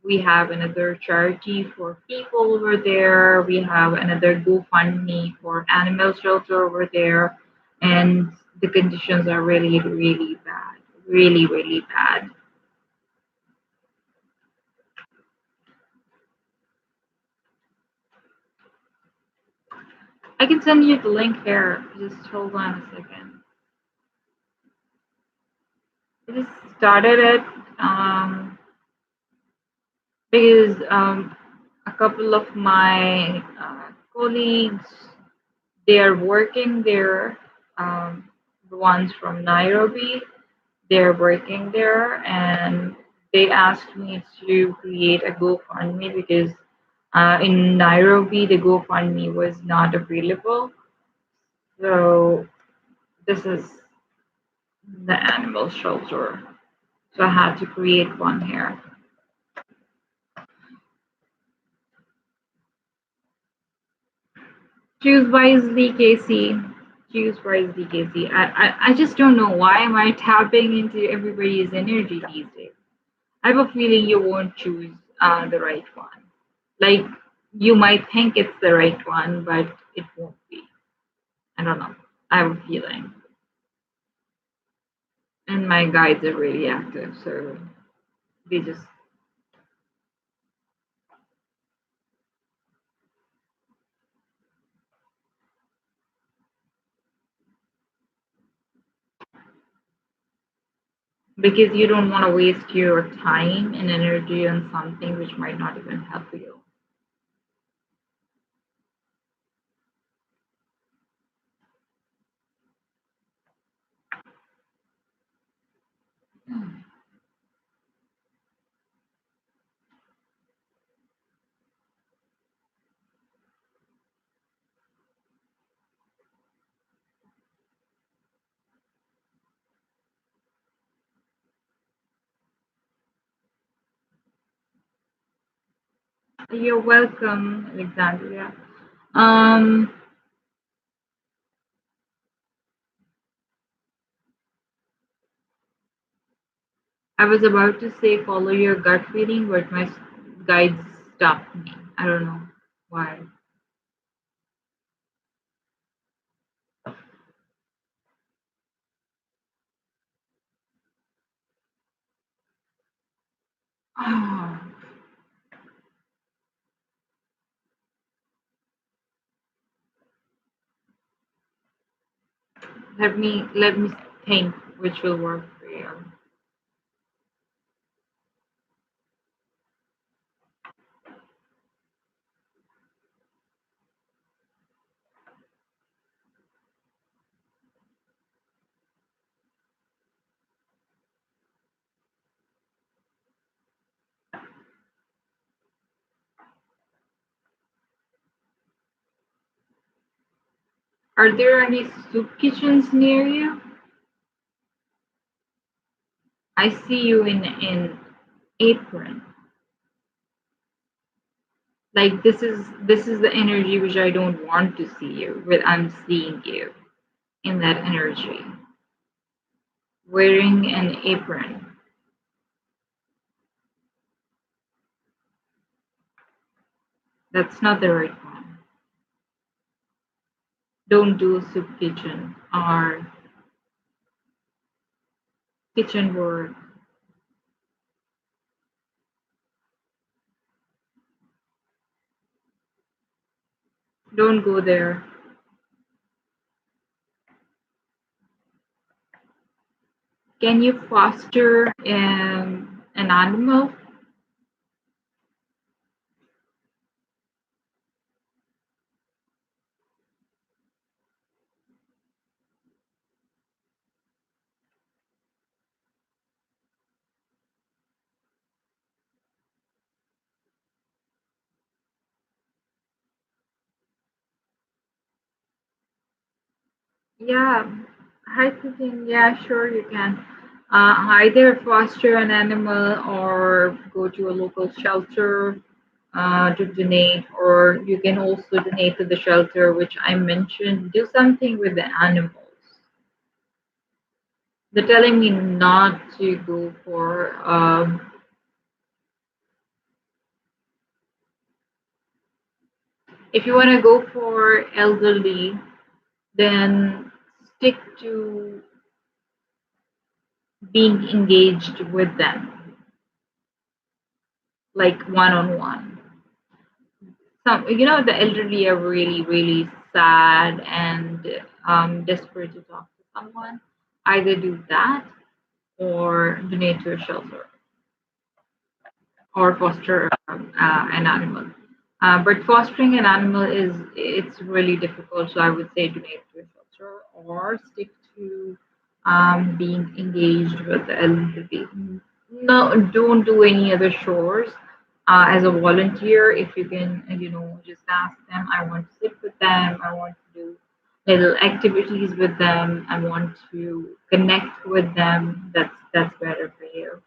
we have another charity for people over there. We have another GoFundMe for animal shelter over there, and the conditions are really, really bad. Really, really bad. I can send you the link here. Just hold on a second. I just started it. Because a couple of my colleagues, they are working there, the ones from Nairobi, they're working there, and they asked me to create a GoFundMe because in Nairobi the GoFundMe was not available. So this is the animal shelter, so I had to create one here. Choose wisely, Casey. Choose wisely, Casey. I just don't know why am I tapping into everybody's energy these days. I have a feeling you won't choose the right one. Like you might think it's the right one, but it won't be. I don't know. I have a feeling. And my guides are really active, so they just because you don't want to waste your time and energy on something which might not even help you. You're welcome, Alexandria. Um, I was about to say follow your gut feeling, but my guides stopped me. I don't know why. Let me think which will work for you. Are there any soup kitchens near you? I see you in apron. Like this is the energy which I don't want to see you, but I'm seeing you in that energy. Wearing an apron. That's not the right one. Don't do soup kitchen or kitchen work. Don't go there. Can you foster an animal? Yeah, hi cooking. Yeah, sure you can. Either foster an animal or go to a local shelter to donate, or you can also donate to the shelter, which I mentioned. Do something with the animals. They're telling me not to go for. If you want to go for elderly, then stick to being engaged with them, like one on one. The elderly are really, really sad and desperate to talk to someone. Either do that or donate to a shelter or foster an animal. But fostering an animal it's really difficult. So I would say donate to a shelter or stick to being engaged with the elderly. No, don't do any other chores. As a volunteer, if you can, just ask them. I want to sit with them. I want to do little activities with them. I want to connect with them. That's better for you.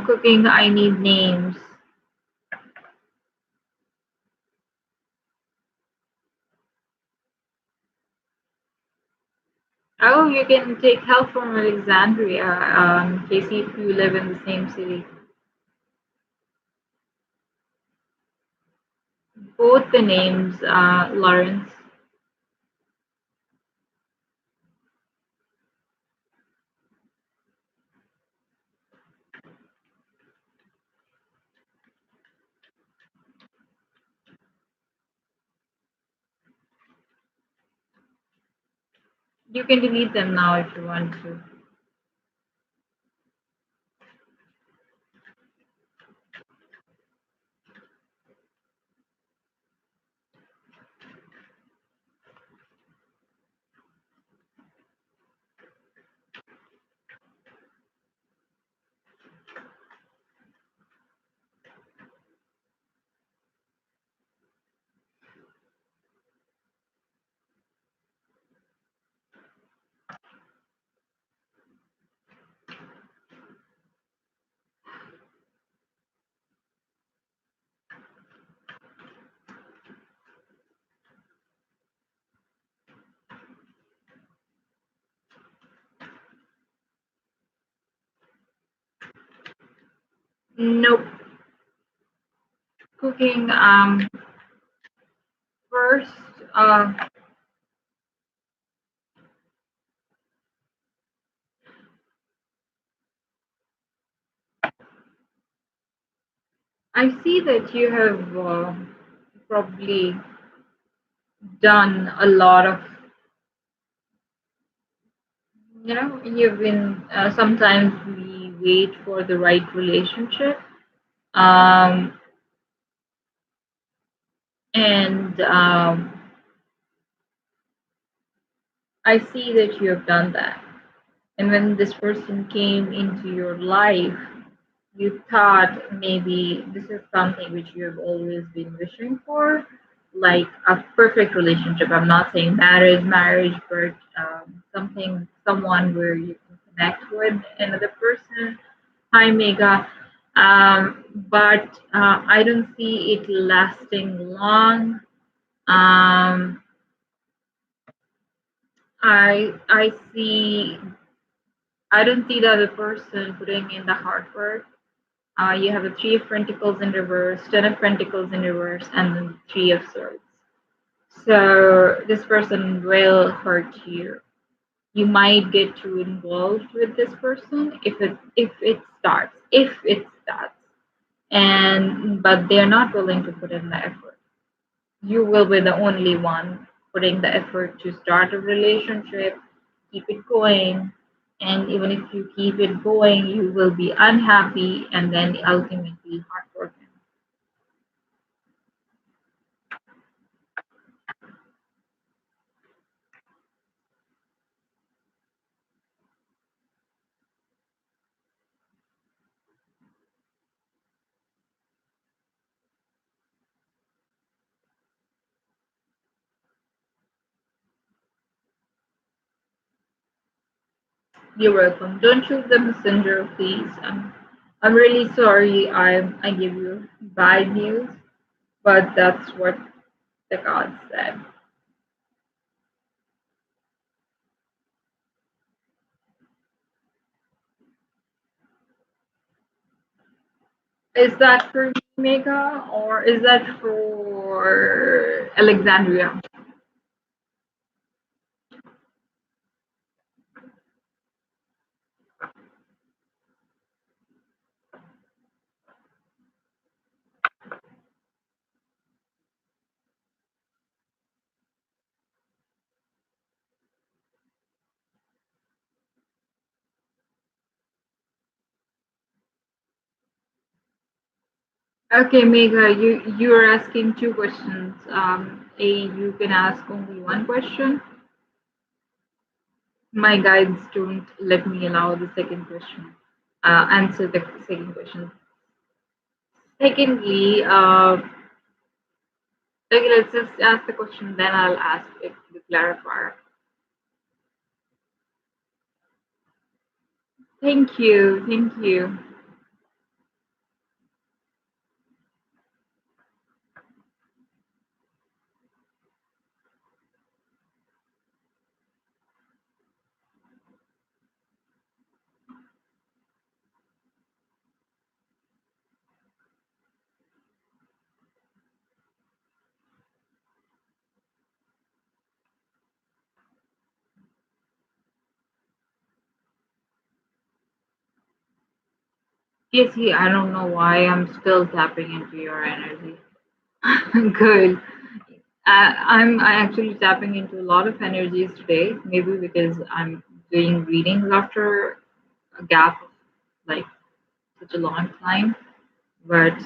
Cooking, I need names. Oh, you can take help from Alexandria, Casey, if you live in the same city. Both the names, Lawrence. You can delete them now if you want to. Nope. Cooking. First, uh, I see that you have probably done a lot of, you've been, sometimes we wait for the right relationship. Um, and I see that you have done that. And when this person came into your life, you thought maybe this is something which you have always been wishing for, like a perfect relationship. I'm not saying marriage, but someone where you can connect with another person. Hi, Mega. But I don't see it lasting long. Um, I see. I don't see the other person putting in the hard work. You have the Three of Pentacles in reverse, Ten of Pentacles in reverse, and then Three of Swords. So this person will hurt you. You might get too involved with this person if it starts, and but they're not willing to put in the effort. You will be the only one putting the effort to start a relationship, keep it going, and even if you keep it going, you will be unhappy and then ultimately heartbroken. You're welcome. Don't shoot the messenger, please. I'm really sorry I give you bad news, but that's what the gods said. Is that for Mega or is that for Alexandria? Okay, Mega, you're asking two questions. You can ask only one question. My guides don't let me allow the second question. Answer the second question. Secondly, okay, let's just ask the question, then I'll ask it to clarify. Thank you, thank you. Yes, I don't know why I'm still tapping into your energy. Good. I'm actually tapping into a lot of energies today, maybe because I'm doing readings after a gap of like such a long time, but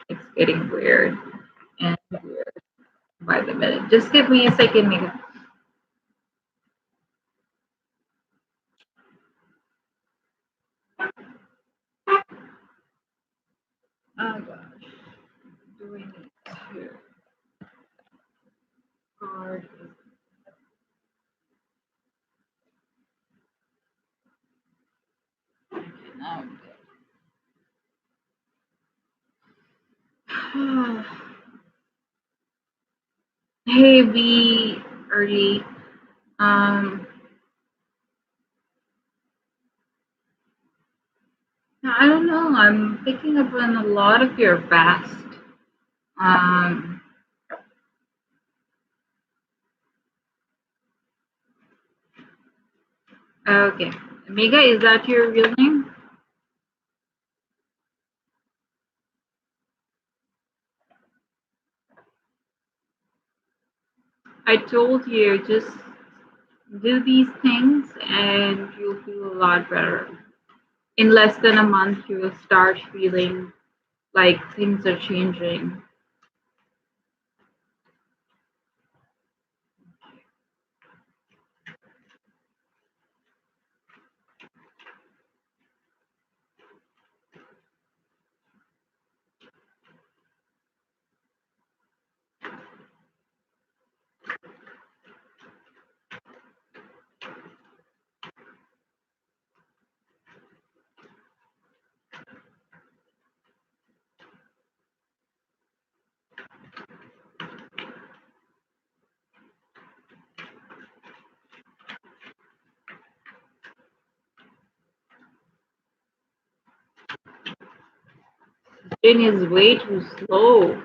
it's getting weird and weird by the minute. Just give me a second, Mika. Oh gosh, do we need to card? Okay, now I'm good. Hey, B, early. Um, I don't know. I'm picking up on a lot of your past. Um, okay. Mega, is that your real name? I told you, just do these things and you'll feel a lot better. In less than a month, you will start feeling like things are changing. Jane is way too slow.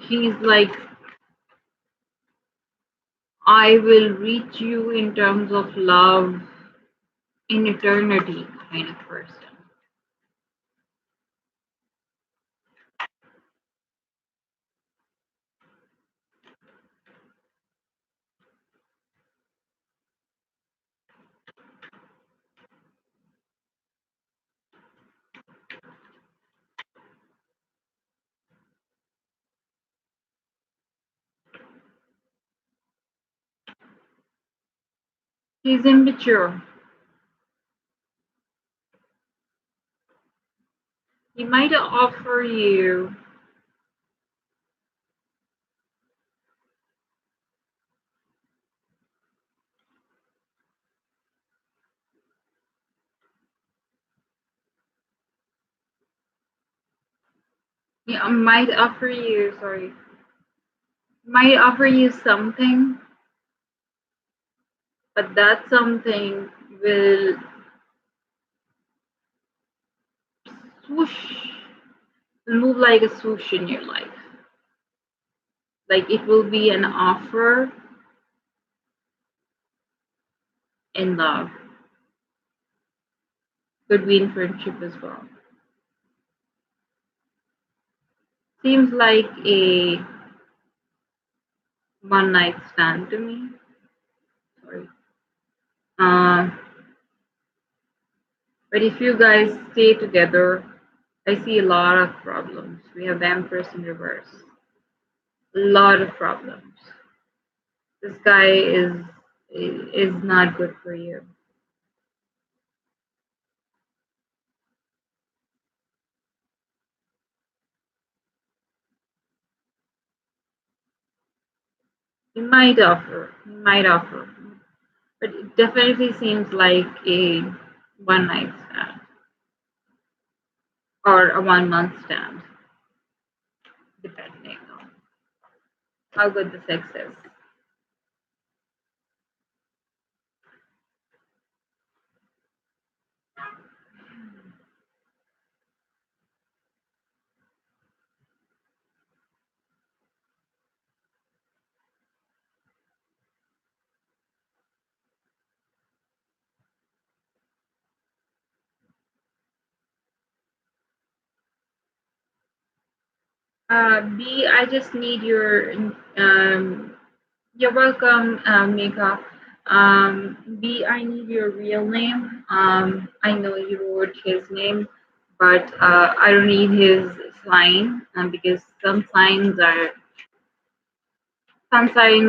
He's like, I will reach you in terms of love in eternity kind of person. He's immature. He might offer you, sorry, might offer you something, but that something will swoosh, will move like a swoosh in your life. Like it will be an offer in love, could be in friendship as well. Seems like a one night stand to me. Sorry. Uh, but if you guys stay together, I see a lot of problems. We have the Empress in reverse. A lot of problems. This guy is not good for you. He might offer, but it definitely seems like a one night stand or a 1 month stand, depending on how good the sex is. B, I just need your you're welcome, Mika. B, I need your real name. I know you wrote his name, but I don't need his sign because some signs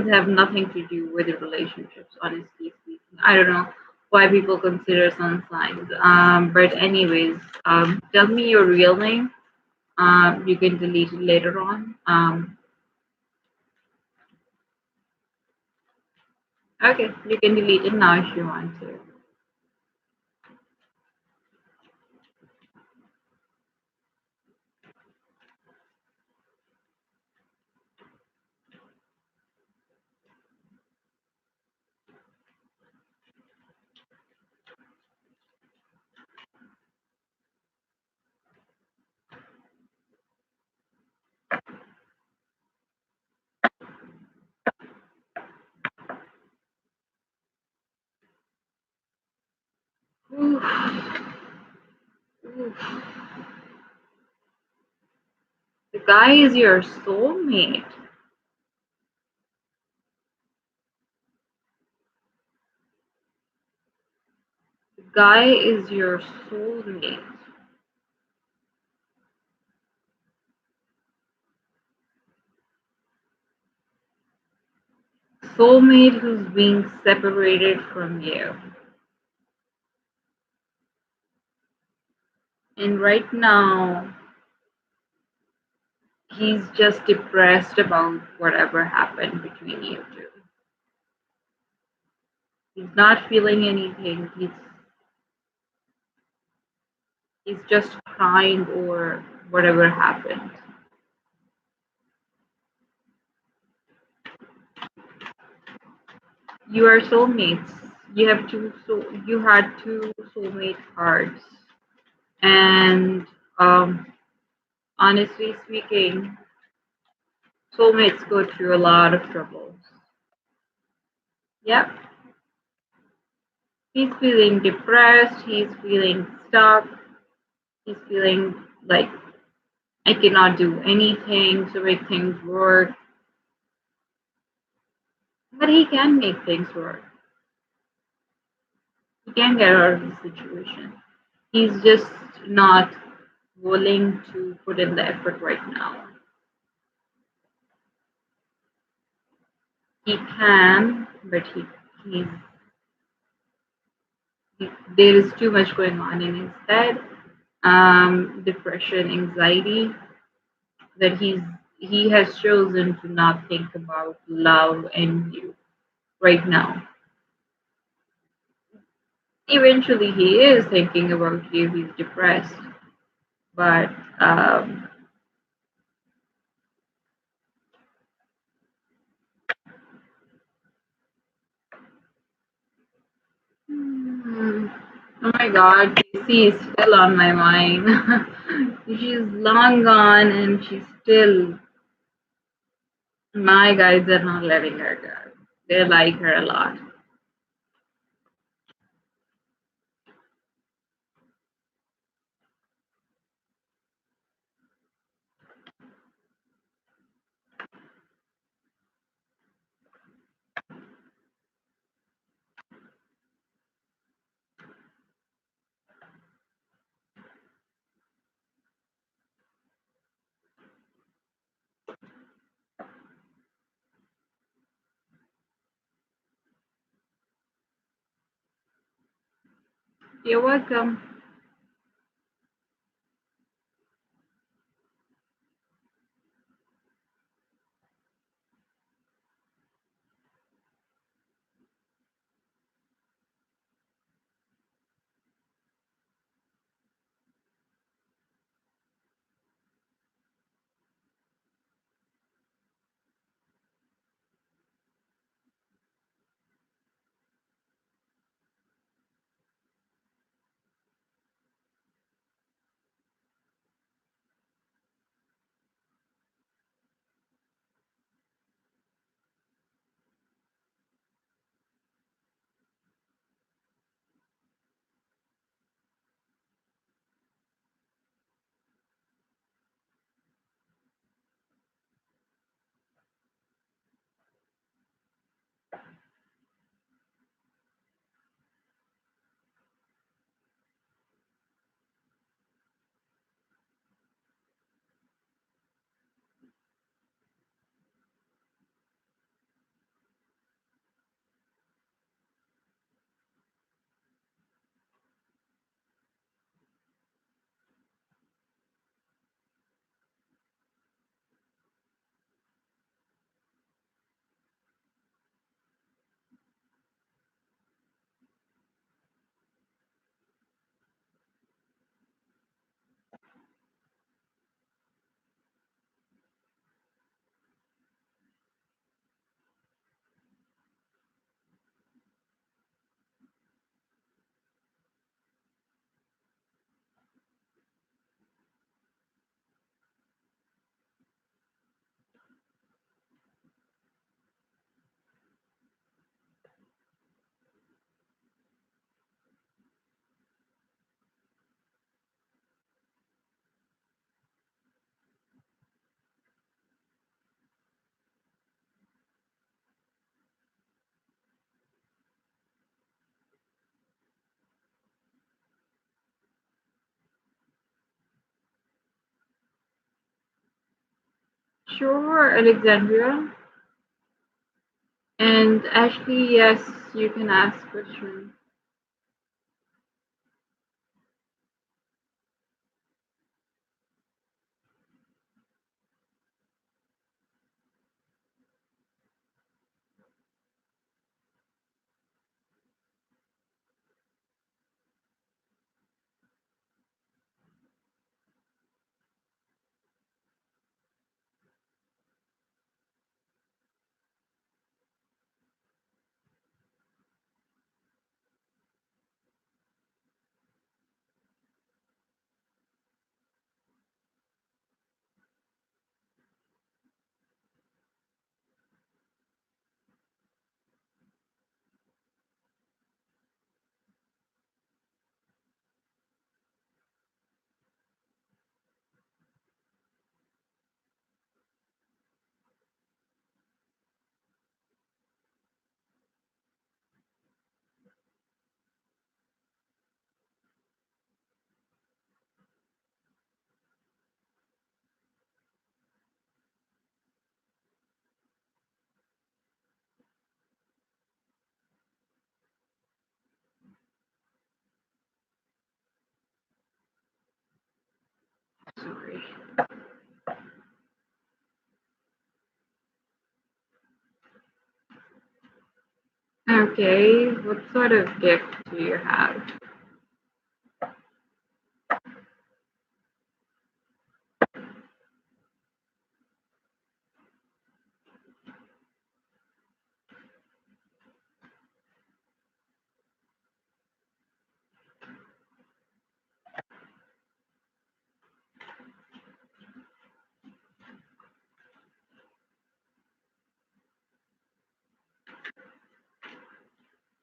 have nothing to do with the relationships. Honestly speaking, I don't know why people consider some signs. But anyways, tell me your real name. You can delete it later on. Okay, you can delete it now if you want to. Oof, oof. guy is your soulmate. The guy is your soulmate. Soulmate who's being separated from you. And right now, he's just depressed about whatever happened between you two. He's not feeling anything. He's just crying over whatever happened. You are soulmates. You had two soulmate cards. And honestly speaking, soulmates go through a lot of troubles. Yep. He's feeling depressed, he's feeling stuck, he's feeling like I cannot do anything to make things work. But he can make things work. He can get out of the situation. He's just not willing to put in the effort right now. He can, but he's there is too much going on in his head. Depression, anxiety, that he has chosen to not think about love and you right now. Eventually, he is thinking about you. He's depressed, but hmm, oh my God, Casey is still on my mind. She's long gone, and she's still. My guys are not letting her go. They like her a lot. You're welcome. Sure, Alexandria. And Ashley, yes, you can ask questions. Sorry. Okay, what sort of gift do you have?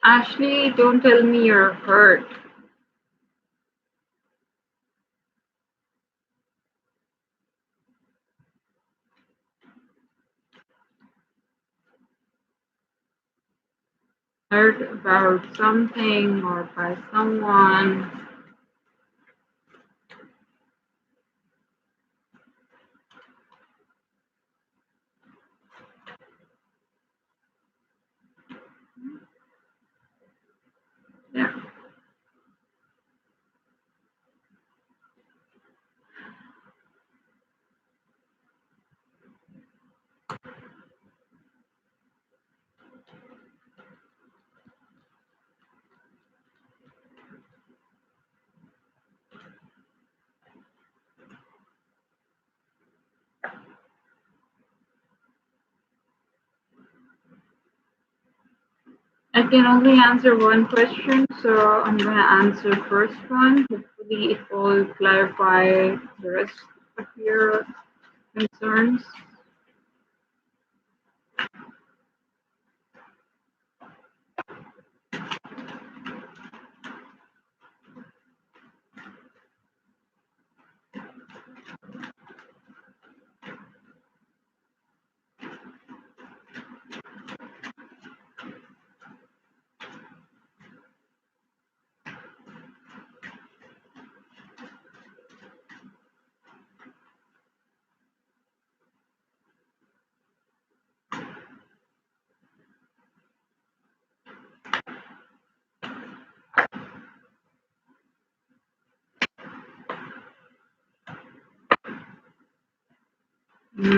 Ashley, don't tell me you're hurt. Hurt about something or by someone. Yeah. I can only answer one question, so I'm gonna answer first one. Hopefully, it will clarify the rest of your concerns.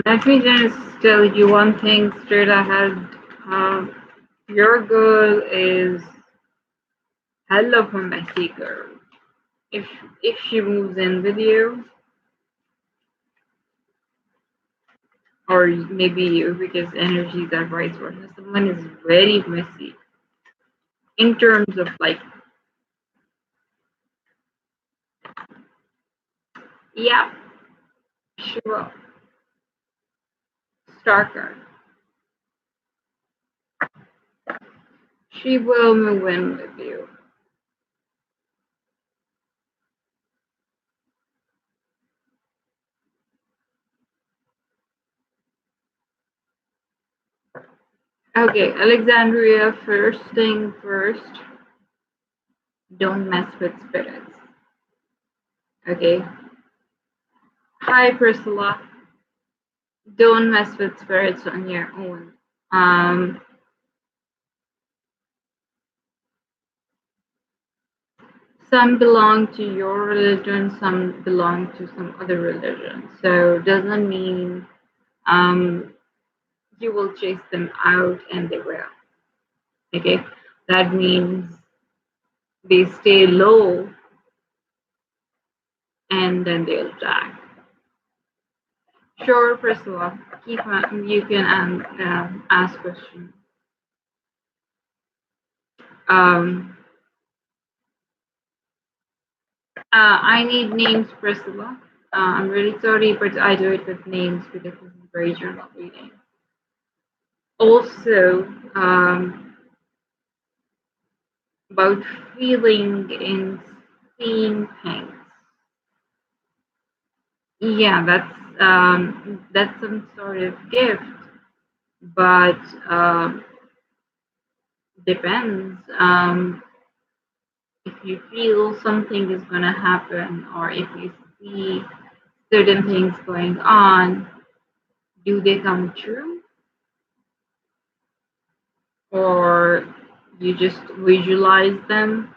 Let me just tell you one thing straight ahead. Uh, your girl is hell of a messy girl. If if she moves in with you, or maybe you, because energies are vice versa. Someone is very messy in terms of like, yeah, she will. Starker. She will move in with you. Okay, Alexandria, first thing first, don't mess with spirits. Okay. Hi, Priscilla. Don't mess with spirits on your own. Um, some belong to your religion, some belong to some other religion. So doesn't mean um, you will chase them out and they will. Okay, that means they stay low and then they'll die. Sure, Priscilla, keep on, you can ask questions. Um, I need names, Priscilla. I'm really sorry, but I do it with names because this is very journal reading. Also, about feeling and seeing things. Yeah, that's some sort of gift, but depends. If you feel something is gonna happen, or if you see certain things going on, do they come true, or you just visualize them?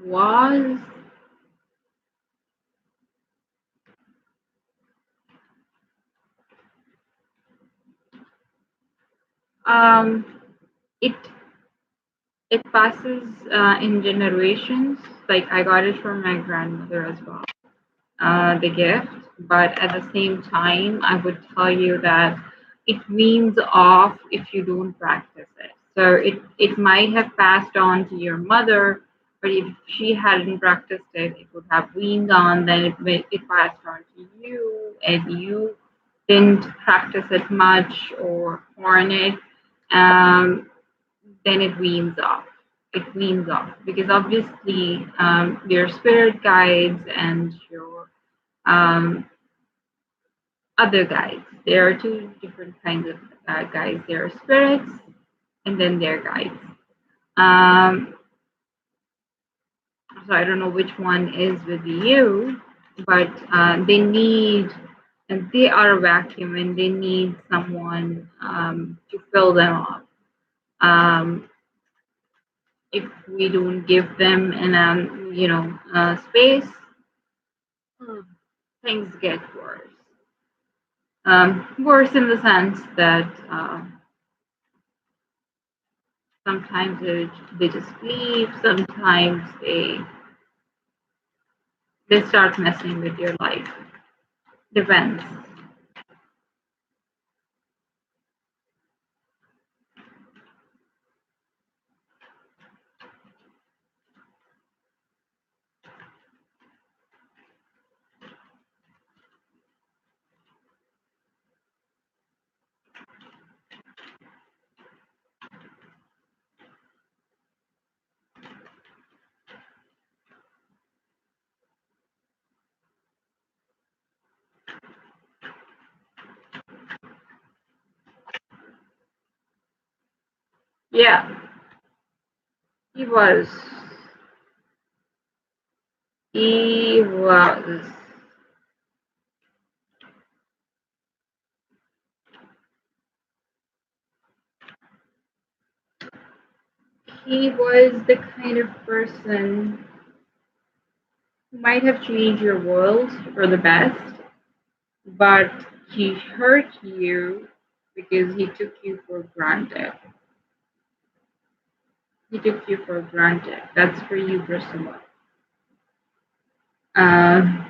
Was um, it it passes in generations. Like I got it from my grandmother as well, the gift. But at the same time, I would tell you that it weans off if you don't practice it. So it might have passed on to your mother, but if she hadn't practiced it, it would have weaned on. Then it passed on to you, and you didn't practice it much or learn it. Um, then it weans off. It weans off because obviously your spirit guides and your um, other guides. There are two different kinds of guides. There are spirits and then there are guides. Um, so I don't know which one is with you, but they need, and they are a vacuum and they need someone to fill them up. Um, if we don't give them an space, hmm, things get worse. Worse in the sense that sometimes they just leave. Sometimes they start messing with your life. Depends. Yeah, he was. He was. He was the kind of person who might have changed your world for the best, but he hurt you because he took you for granted. He took you for granted. That's for you, Priscilla. Uh,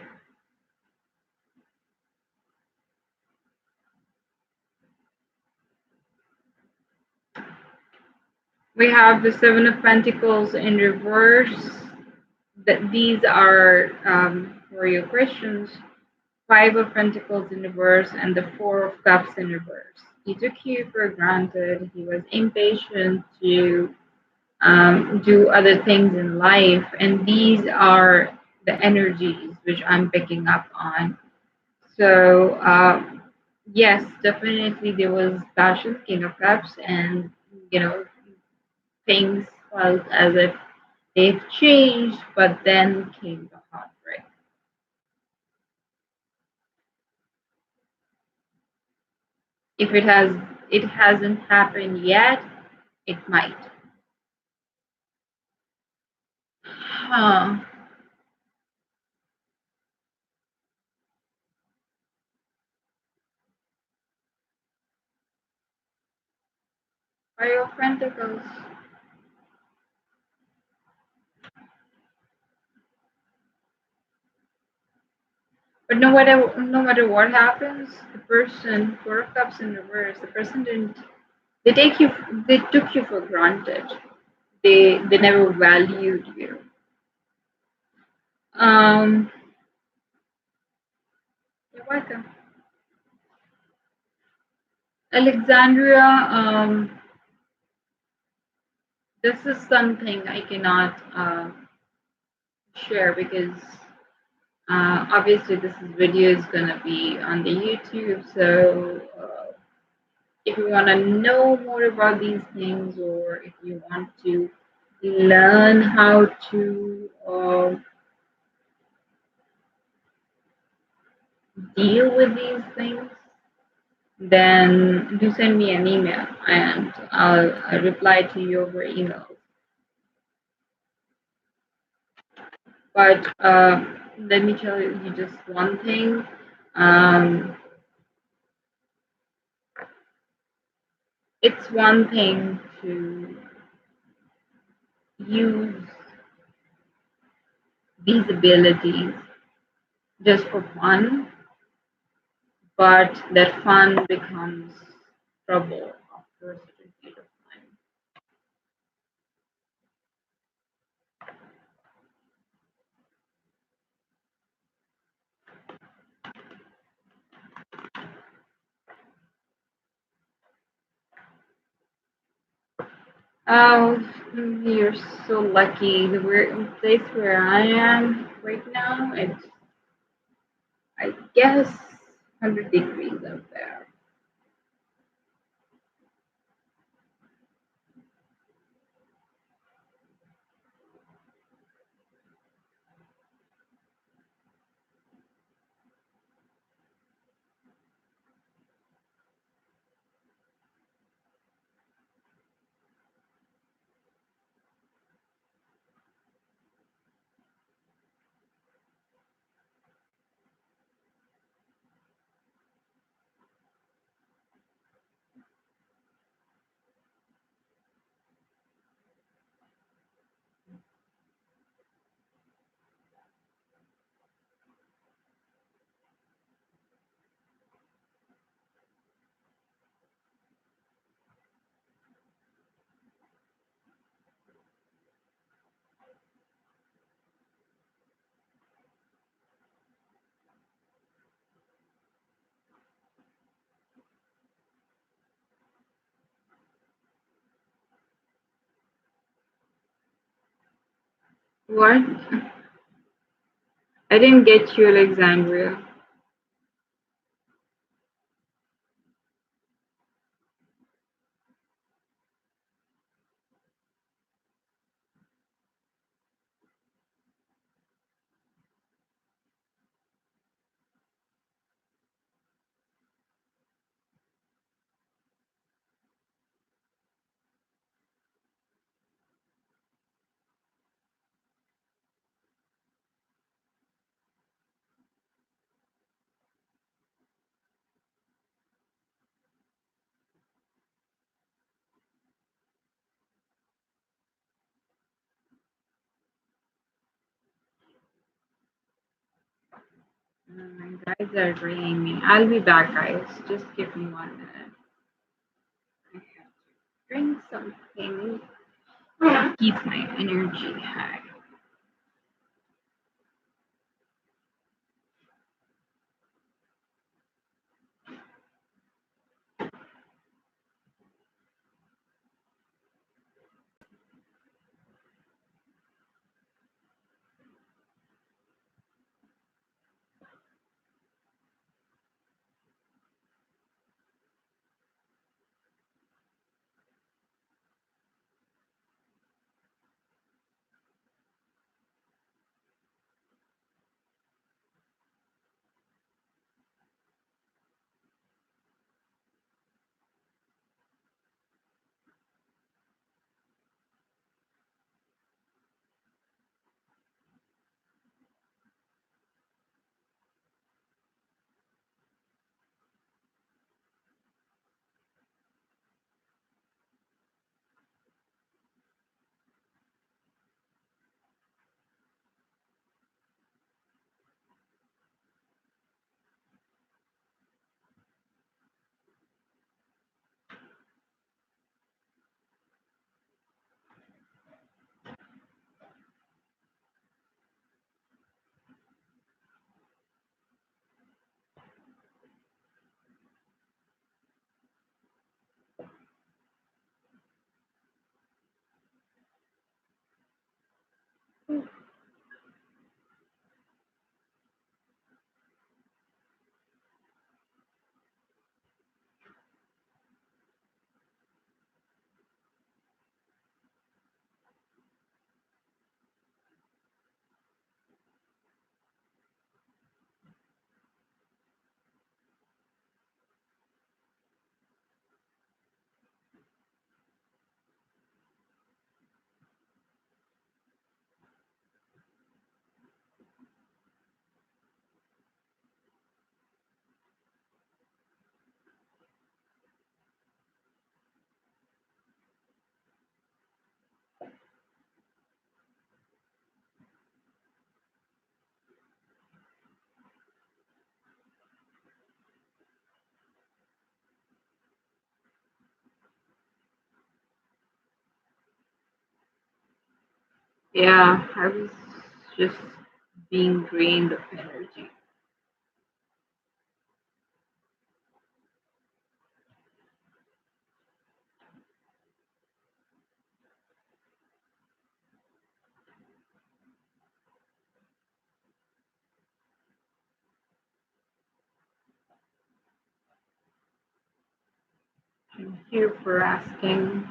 we have the Seven of Pentacles in reverse. That these are for your questions. Five of Pentacles in reverse and the Four of Cups in reverse. He took you for granted. He was impatient to do other things in life, and these are the energies which I'm picking up on. So yes, definitely there was passion, King of Cups, and you know things felt as if they've changed, but then came the heartbreak. If it hasn't happened yet, it might. Huh. Are your pentacles? But no matter what happens, the person, Four of Cups in reverse, the person didn't. They take you. They took you for granted. They never valued you. Um, you're welcome. Alexandria, this is something I cannot share because obviously this video is gonna be on the YouTube. So if you want to know more about these things, or if you want to learn how to deal with these things, then do send me an email and I'll reply to you over email. But let me tell you just one thing. Um, it's one thing to use these abilities just for fun, but that fun becomes trouble after a certain period of time. Oh, you're so lucky. The place where I am right now, it's, I guess, 100 degrees up there. What? I didn't get you, Alexandria. My guys are ringing me. I'll be back, guys. Just give me 1 minute. I have to drink something. Keep my energy high. Yeah, I was just being drained of energy. Thank you for asking.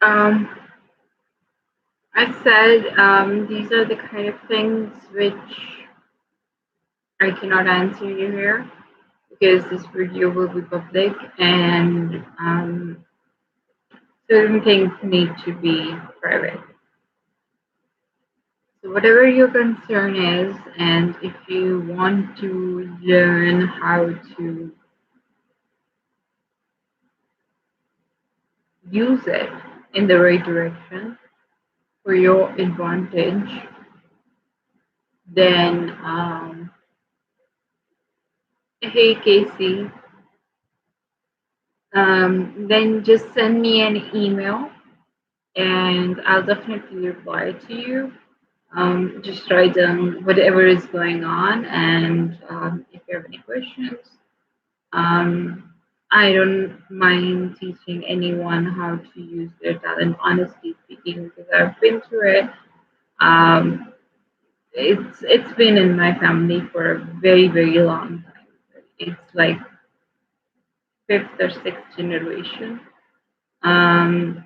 Um, I said these are the kind of things which I cannot answer you here because this video will be public and certain things need to be private. So, whatever your concern is, and if you want to learn how to use it in the right direction for your advantage, then hey Casey, then just send me an email and I'll definitely reply to you. Just write down whatever is going on, and if you have any questions, um, I don't mind teaching anyone how to use their talent. Honestly speaking, because I've been through it. Um, it's been in my family for a very long time. It's like fifth or sixth generation. Um,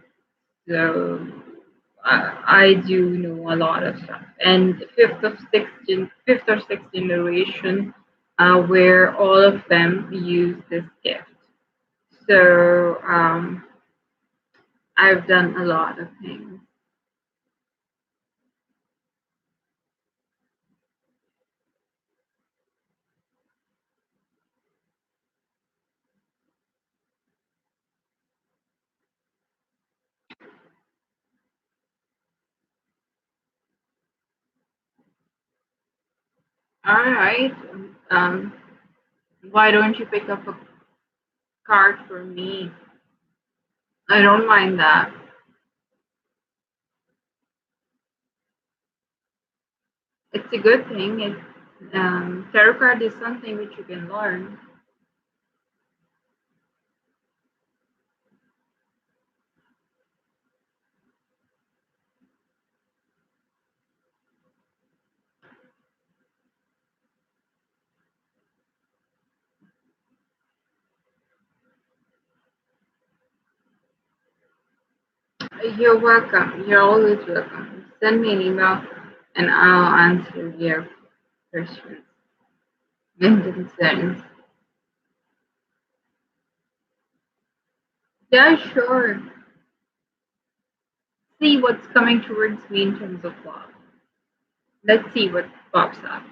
so I do know a lot of stuff. And fifth or sixth generation, where all of them use this gift. So I've done a lot of things. All right. Um, why don't you pick up a card for me? I don't mind that. It's a good thing. Tarot card is something which you can learn. You're welcome. You're always welcome. Send me an email and I'll answer your questions and concerns. Yeah, sure. See what's coming towards me in terms of love. Let's see what pops up.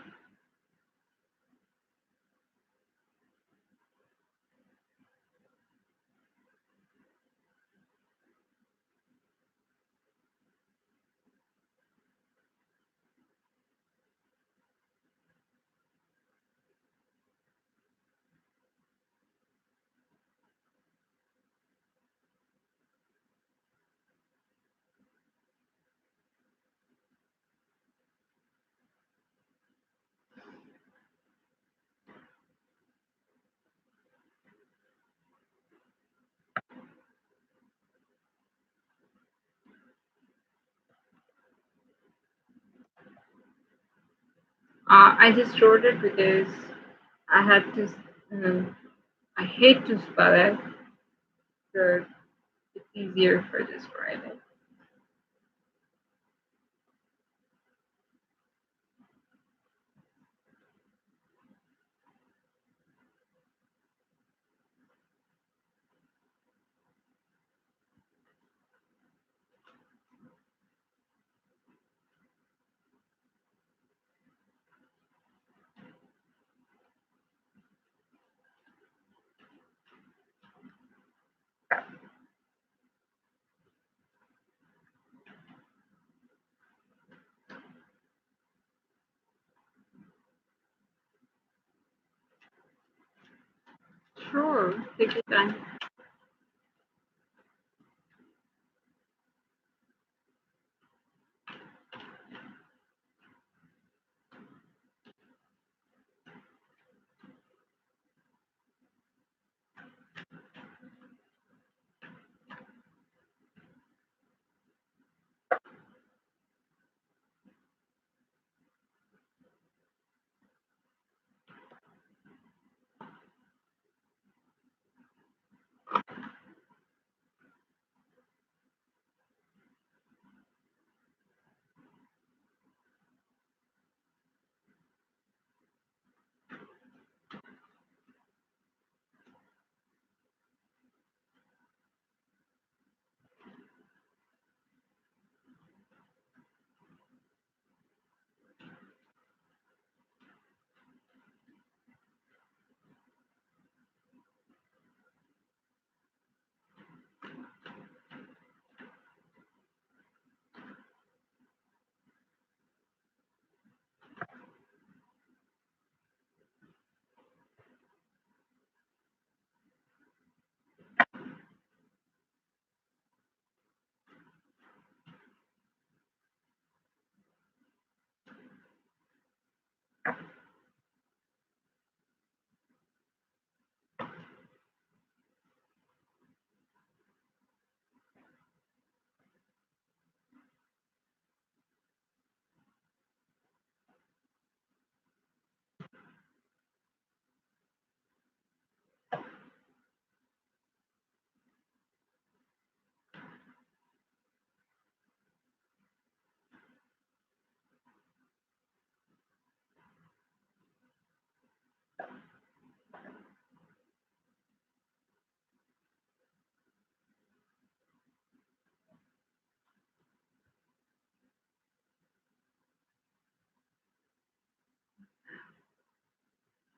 I just wrote it because I had to. I hate to spell it, so it's easier for just writing. sure. Take your time.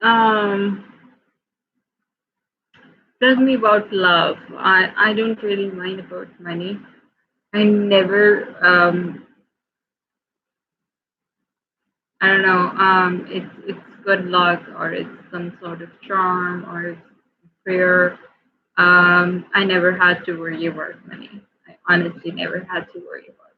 Um, Tell me about love. I don't really mind about money. I never I don't know, it's good luck or it's some sort of charm or it's prayer. I never had to worry about money. I honestly never had to worry about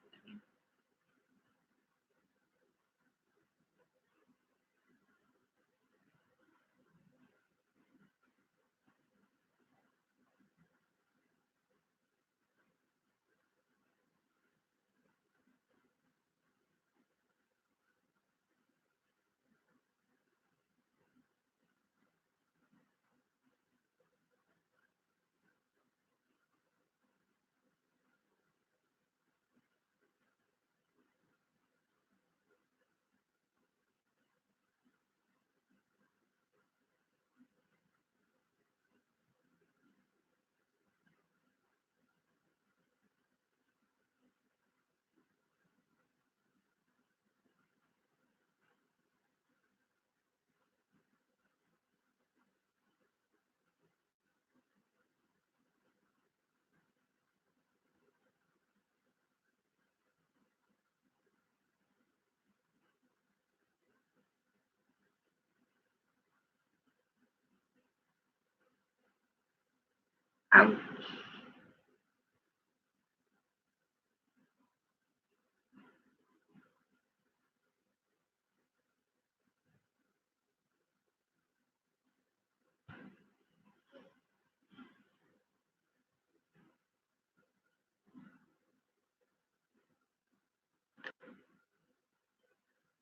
money. Ouch.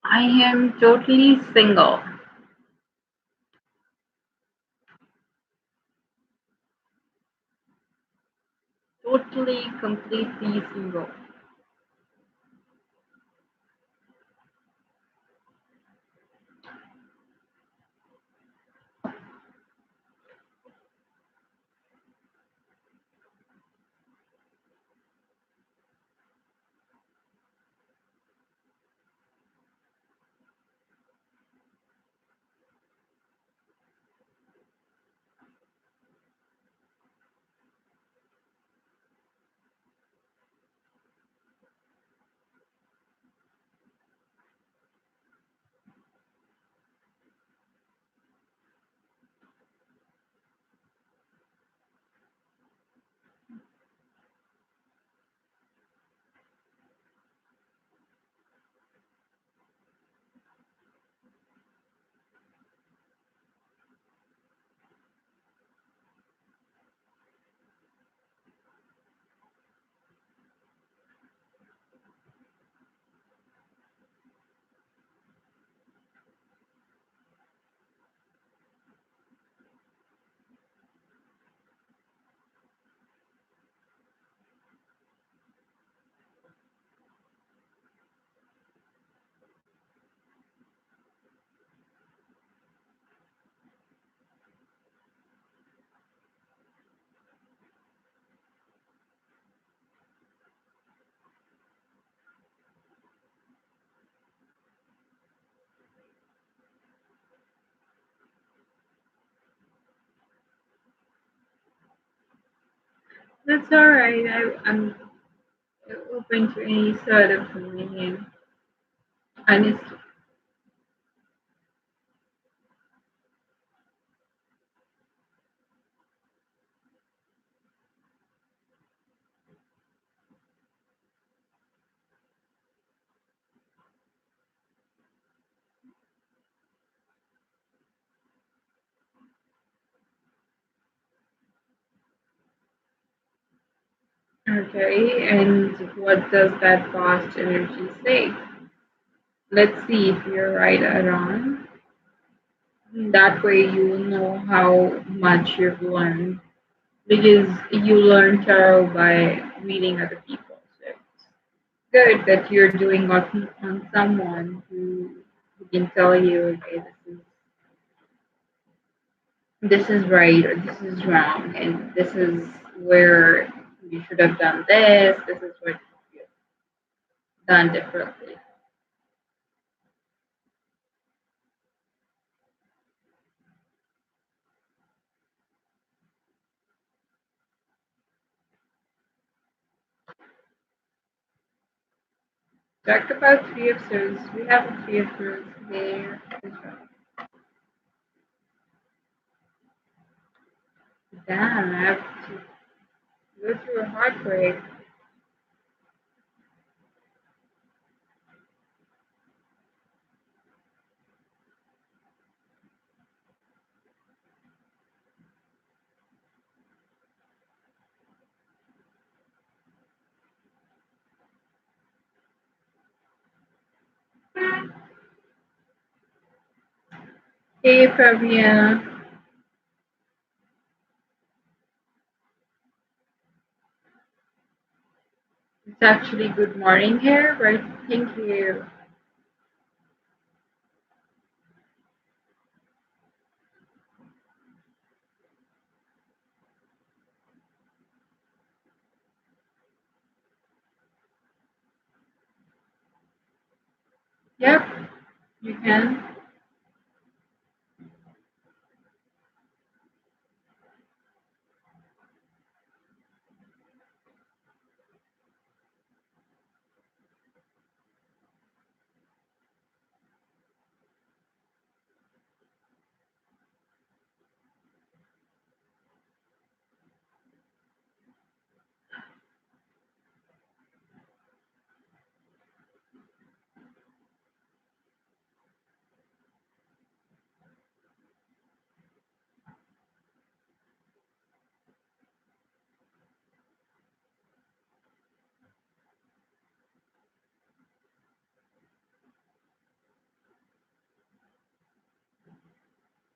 I am totally single. Totally, completely single. That's all right. I'm open to any sort of opinion. Honestly. Okay, and what does that past energy say? Let's see if you're right or wrong. That way you will know how much you've learned because you learn tarot by reading other people. So it's good that you're doing on someone who can tell you, okay, this is right or this is wrong, and this is where you should have done this. This is what you've done differently. Talked about three of swords. We have a three of swords there as well. Damn, I have to go through a heartbreak. Hey, Fabiana. It's actually good morning here, right? Thank you. Yep, you can.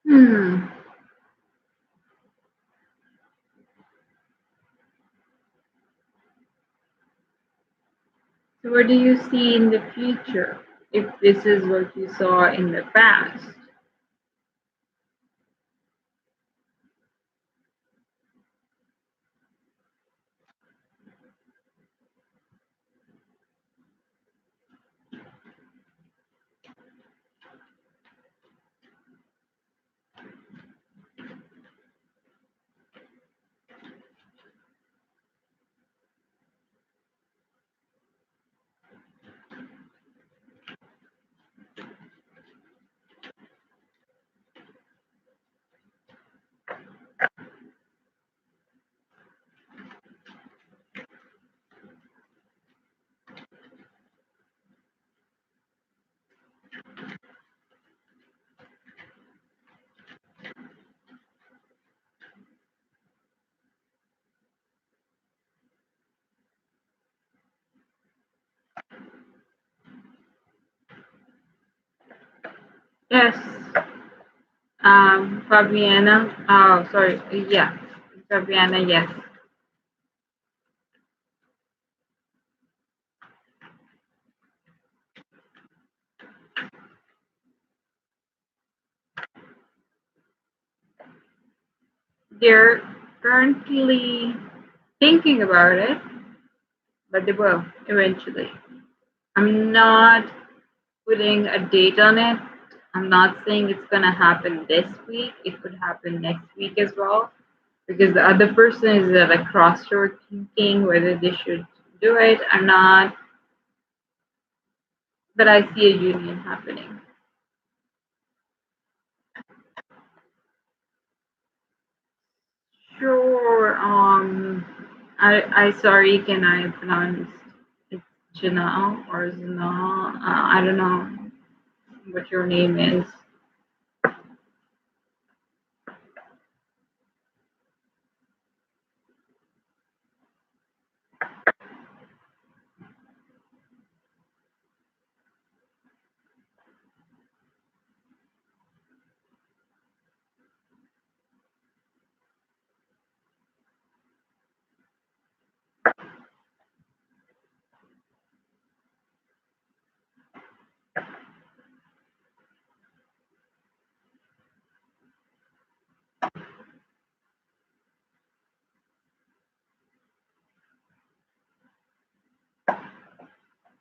Hmm. So, what do you see in the future if this is what you saw in the past? Yes, Fabiana. Oh, sorry. Yeah, Fabiana. Yes, they're currently thinking about it, but they will eventually. I'm not putting a date on it. I'm not saying it's gonna happen this week. It could happen next week as well. because the other person is at a crossroad thinking whether they should do it or not. But I see a union happening. Sure. I sorry. Can I pronounce it Jana or Zana? I don't know what your name is.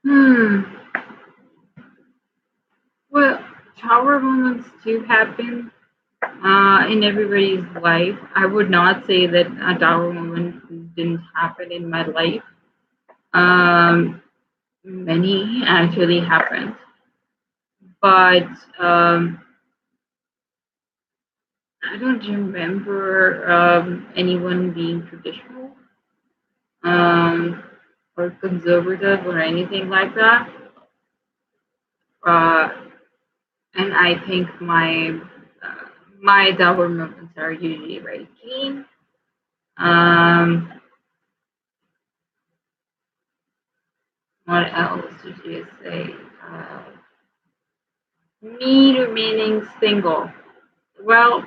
Hmm. Well, tower moments do happen in everybody's life. I would not say that a tower moment didn't happen in my life. Um, Many actually happened, but I don't remember anyone being traditional um, or conservative or anything like that. Uh, and I think uh, my tower moments are usually very clean. Um, what else did you say? Uh, Me remaining single. Well,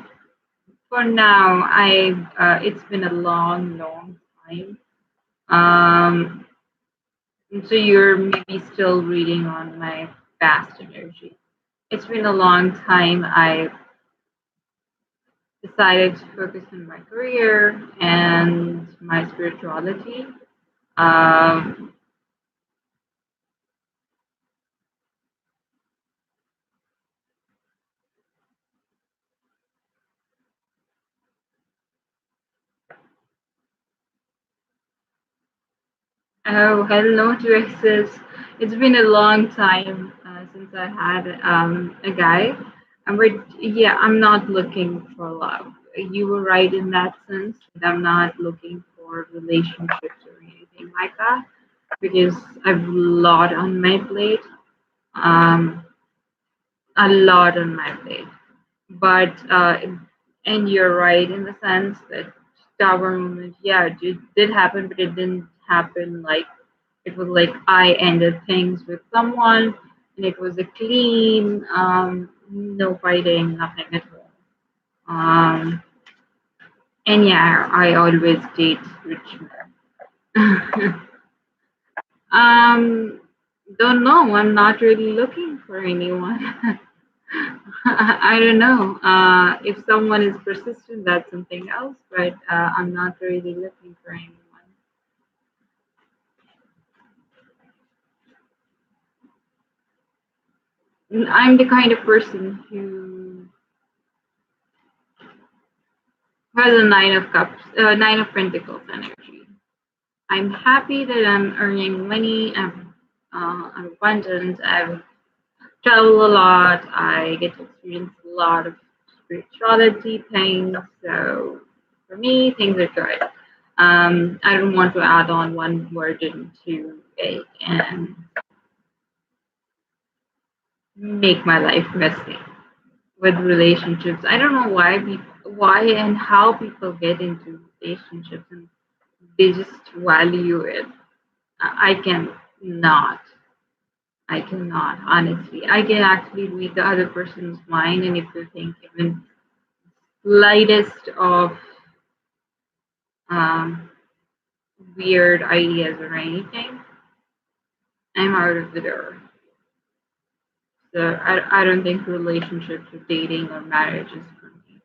for now, I it's been a long, long time. Um, so you're maybe still reading on my past energy. It's been a long time. I decided to focus on my career and my spirituality. Um, Oh, hello to exes. It's been a long time since I had a guy. But yeah, I'm not looking for love. You were right in that sense. I'm not looking for relationships or anything like that because I've a lot on my plate. Um, a lot on my plate. But and you're right in the sense that tower moment, yeah, it did happen, but it didn't happen like it was like I ended things with someone, and it was a clean, no fighting, nothing at all. And yeah, I always date rich men. um, don't know. I'm not really looking for anyone. I don't know. If someone is persistent, that's something else, but I'm not really looking for anyone. I'm the kind of person who has a nine of pentacles energy. I'm happy that I'm earning money. I'm abundant. I've traveled a lot. I get to experience a lot of spirituality things. So for me, things are good. I don't want to add on one burden to it and make my life messy with relationships. I don't know why and how people get into relationships and they just value it. I can not. I cannot, honestly. I can actually read the other person's mind, and if you think even slightest of um, weird ideas or anything, I'm out of the door. So I don't think relationships or dating or marriage is for me.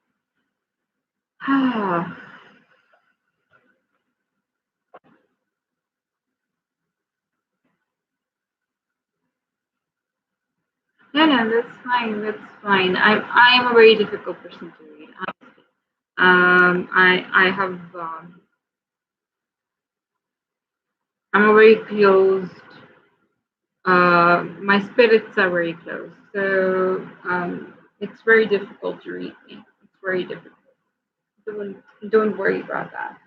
No, no, that's fine. That's fine. I'm a very difficult person to read. I have I'm a very closed. My spirits are very close, so it's very difficult to read me. It's very difficult. Don't don't worry about that.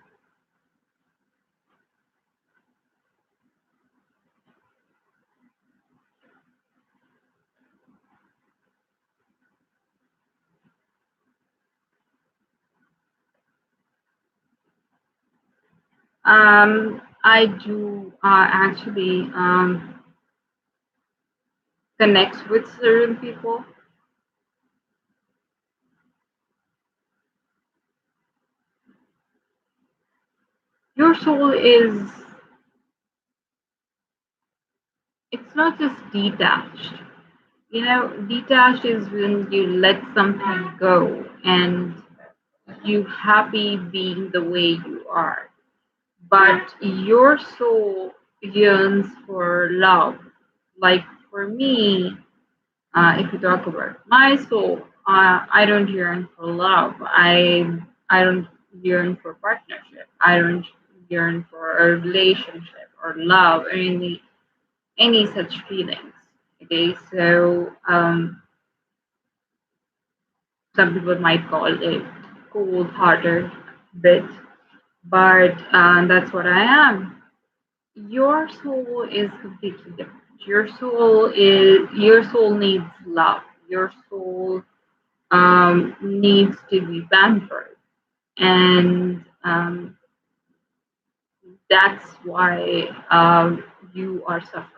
I do actually connect with certain people. Your soul is, it's not just detached. You know, detached is when you let something go and you happy being the way you are. But your soul yearns for love. Like for me, if you talk about my soul, I don't yearn for love. I don't yearn for partnership. I don't yearn for a relationship or love or any such feelings. Okay, so some people might call it cold-hearted bit, but that's what I am. Your soul is completely different. Your soul needs love. Your soul needs to be pampered, and that's why you are suffering.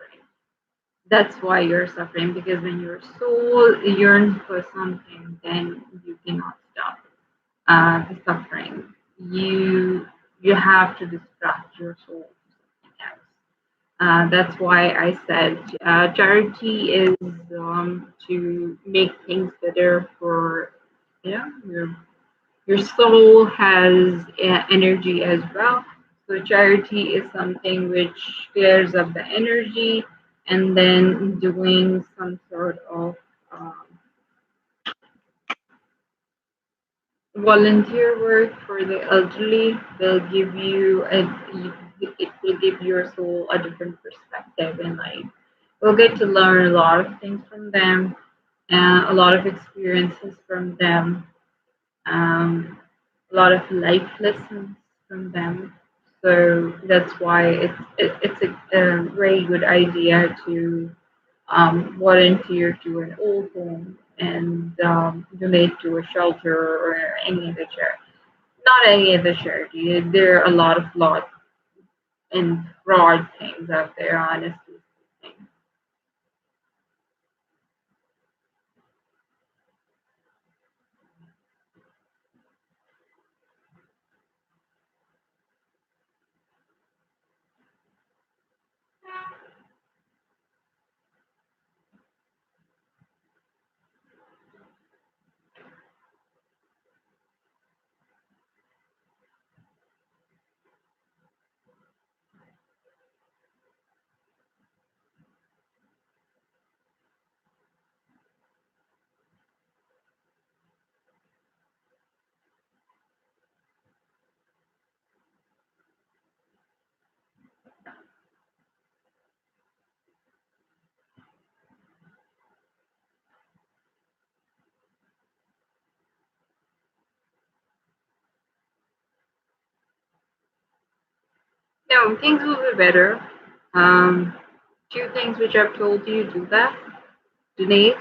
That's why you're suffering, because when your soul yearns for something, then you cannot stop the suffering. You have to distract your soul to something else. That's why I said charity is to make things better for, you know, your soul has energy as well. So charity is something which clears up the energy, and then doing some sort of um, volunteer work for the elderly will give you it will give your soul a different perspective in life. We'll get to learn a lot of things from them, a lot of experiences from them, um, a lot of life lessons from them. So that's why it's a very good idea to volunteer to an old home and donate to a shelter or any other charity. Not any other charity. There are a lot of lot and broad things out there, honestly speaking. No, things will be better. Um, Two things which I've told you: do that, donate,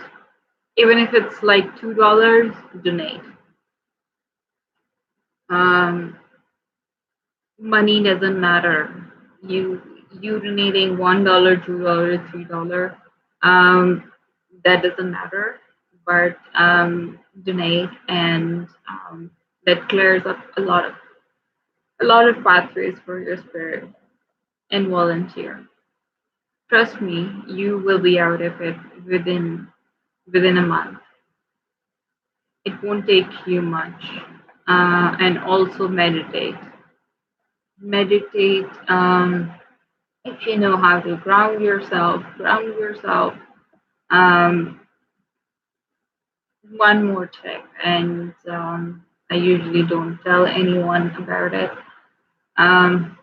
even if it's like $2, donate. Um, Money doesn't matter. You you donating $1, $2, $3, um, that doesn't matter. But donate, and that clears up a lot of pathways for your spirit, and volunteer. Trust me, you will be out of it within a month. It won't take you much. And also meditate. Meditate. If you know how to ground yourself. Um, One more tip, and I usually don't tell anyone about it. Um,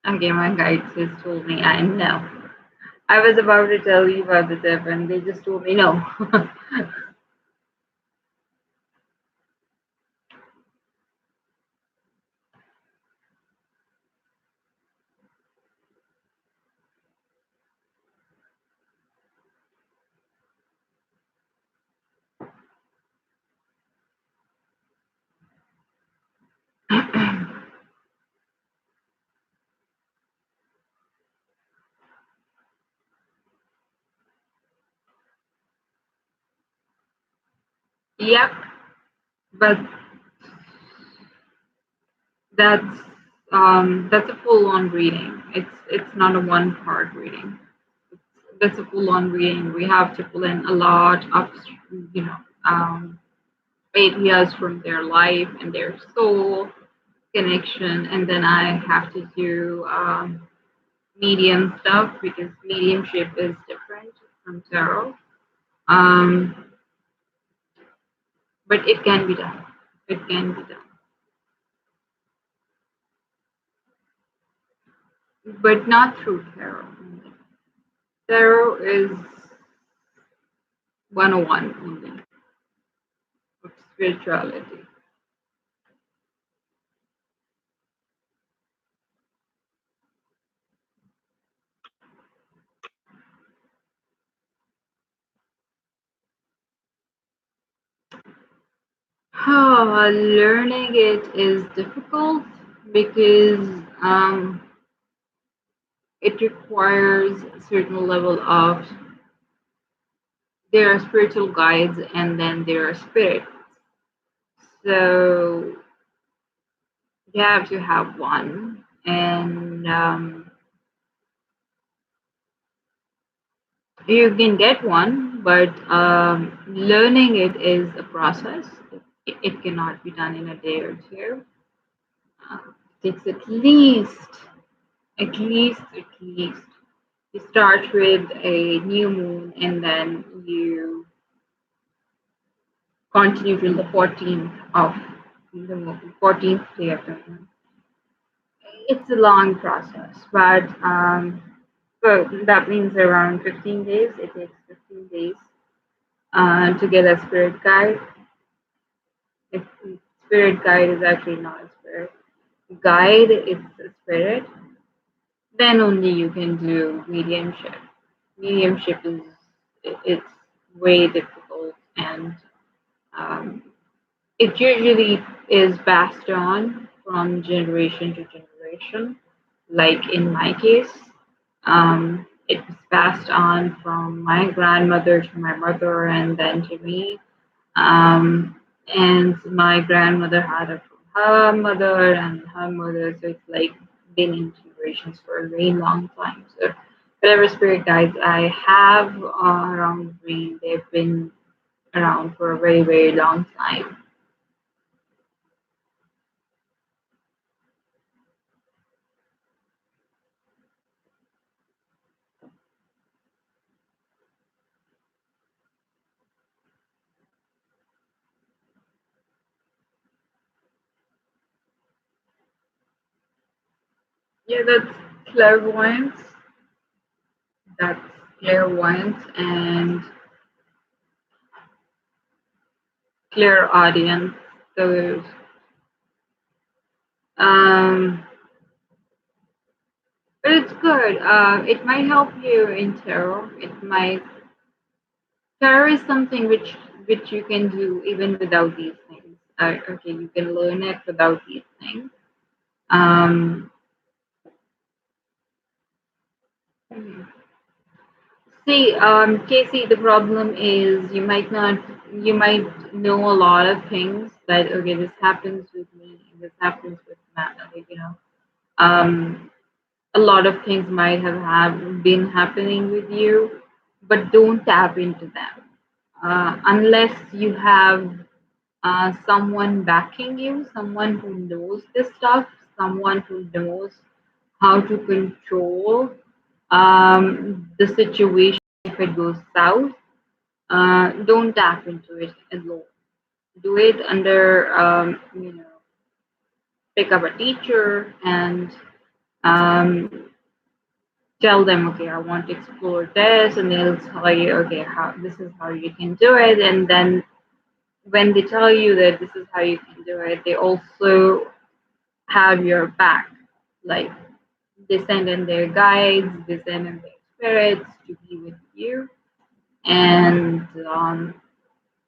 okay, my guides just told me I know. I was about to tell you about the tip, and they just told me no. Yep, but that's that's a full-on reading. It's not a one-part reading. That's a full-on reading. We have to pull in a lot of you know um, ideas from their life and their soul connection, and then I have to do medium stuff because mediumship is different from tarot. Um, but it can be done. It can be done, but not through tarot. Tarot is 101 only of spirituality. Learning it is difficult because it requires a certain level of there are spiritual guides and then there are spirits. So you have to have one, and you can get one, but learning it is a process. It cannot be done in a day or two. It takes at least. You start with a new moon, and then you continue till the 14th of the moon, 14th day of the moon. It's a long process, but so that means around 15 days. It takes 15 days to get a spirit guide. If spirit guide is actually not a spirit guide, it's a spirit. Then only you can do mediumship. Mediumship is it's way difficult, and um, it usually is passed on from generation to generation. Like in my case, it was passed on from my grandmother to my mother and then to me. Um, and my grandmother had it from her mother and her mother, so it's like been in generations for a very long time. So whatever spirit guides I have around me, they've been around for a very, very long time. Yeah, that's clairvoyance. That's clairvoyance and clairaudience. So, um, but it's good. It might help you in tarot. It might tarot is something which you can do even without these things. Okay, you can learn it without these things. Um, See, Casey, the problem is you might know a lot of things that, okay, this happens with me, this happens with Matt, like, a lot of things might have been happening with you, but don't tap into them. Unless you have someone backing you, someone who knows this stuff, someone who knows how to control the situation if it goes south. Don't tap into it alone. Do it under, pick up a teacher and um, tell them, okay, I want to explore this, and they'll tell you, okay, how this is how you can do it, and then when they tell you that this is how you can do it, they also have your back. Like they send in their guides, they send in their spirits to be with you, and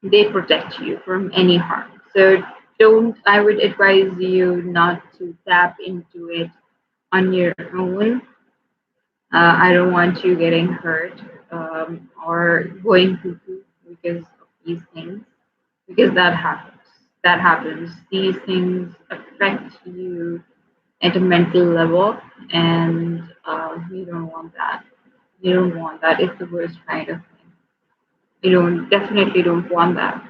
they protect you from any harm. So don't. I would advise you not to tap into it on your own. I don't want you getting hurt or going cuckoo because of these things, because that happens. That happens. These things affect you at a mental level, and you don't want that. You don't want that. It's the worst kind of thing. You don't definitely don't want that.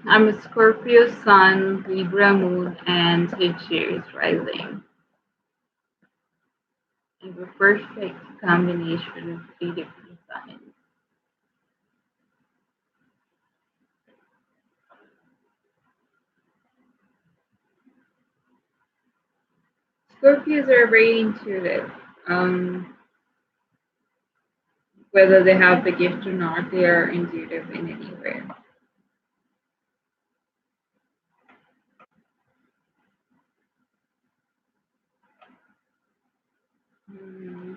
I'm a Scorpio Sun, Libra Moon, and Sagittarius rising. I have a perfect combination of three different signs. Scorpios are very intuitive. Whether they have the gift or not, they are intuitive in any way.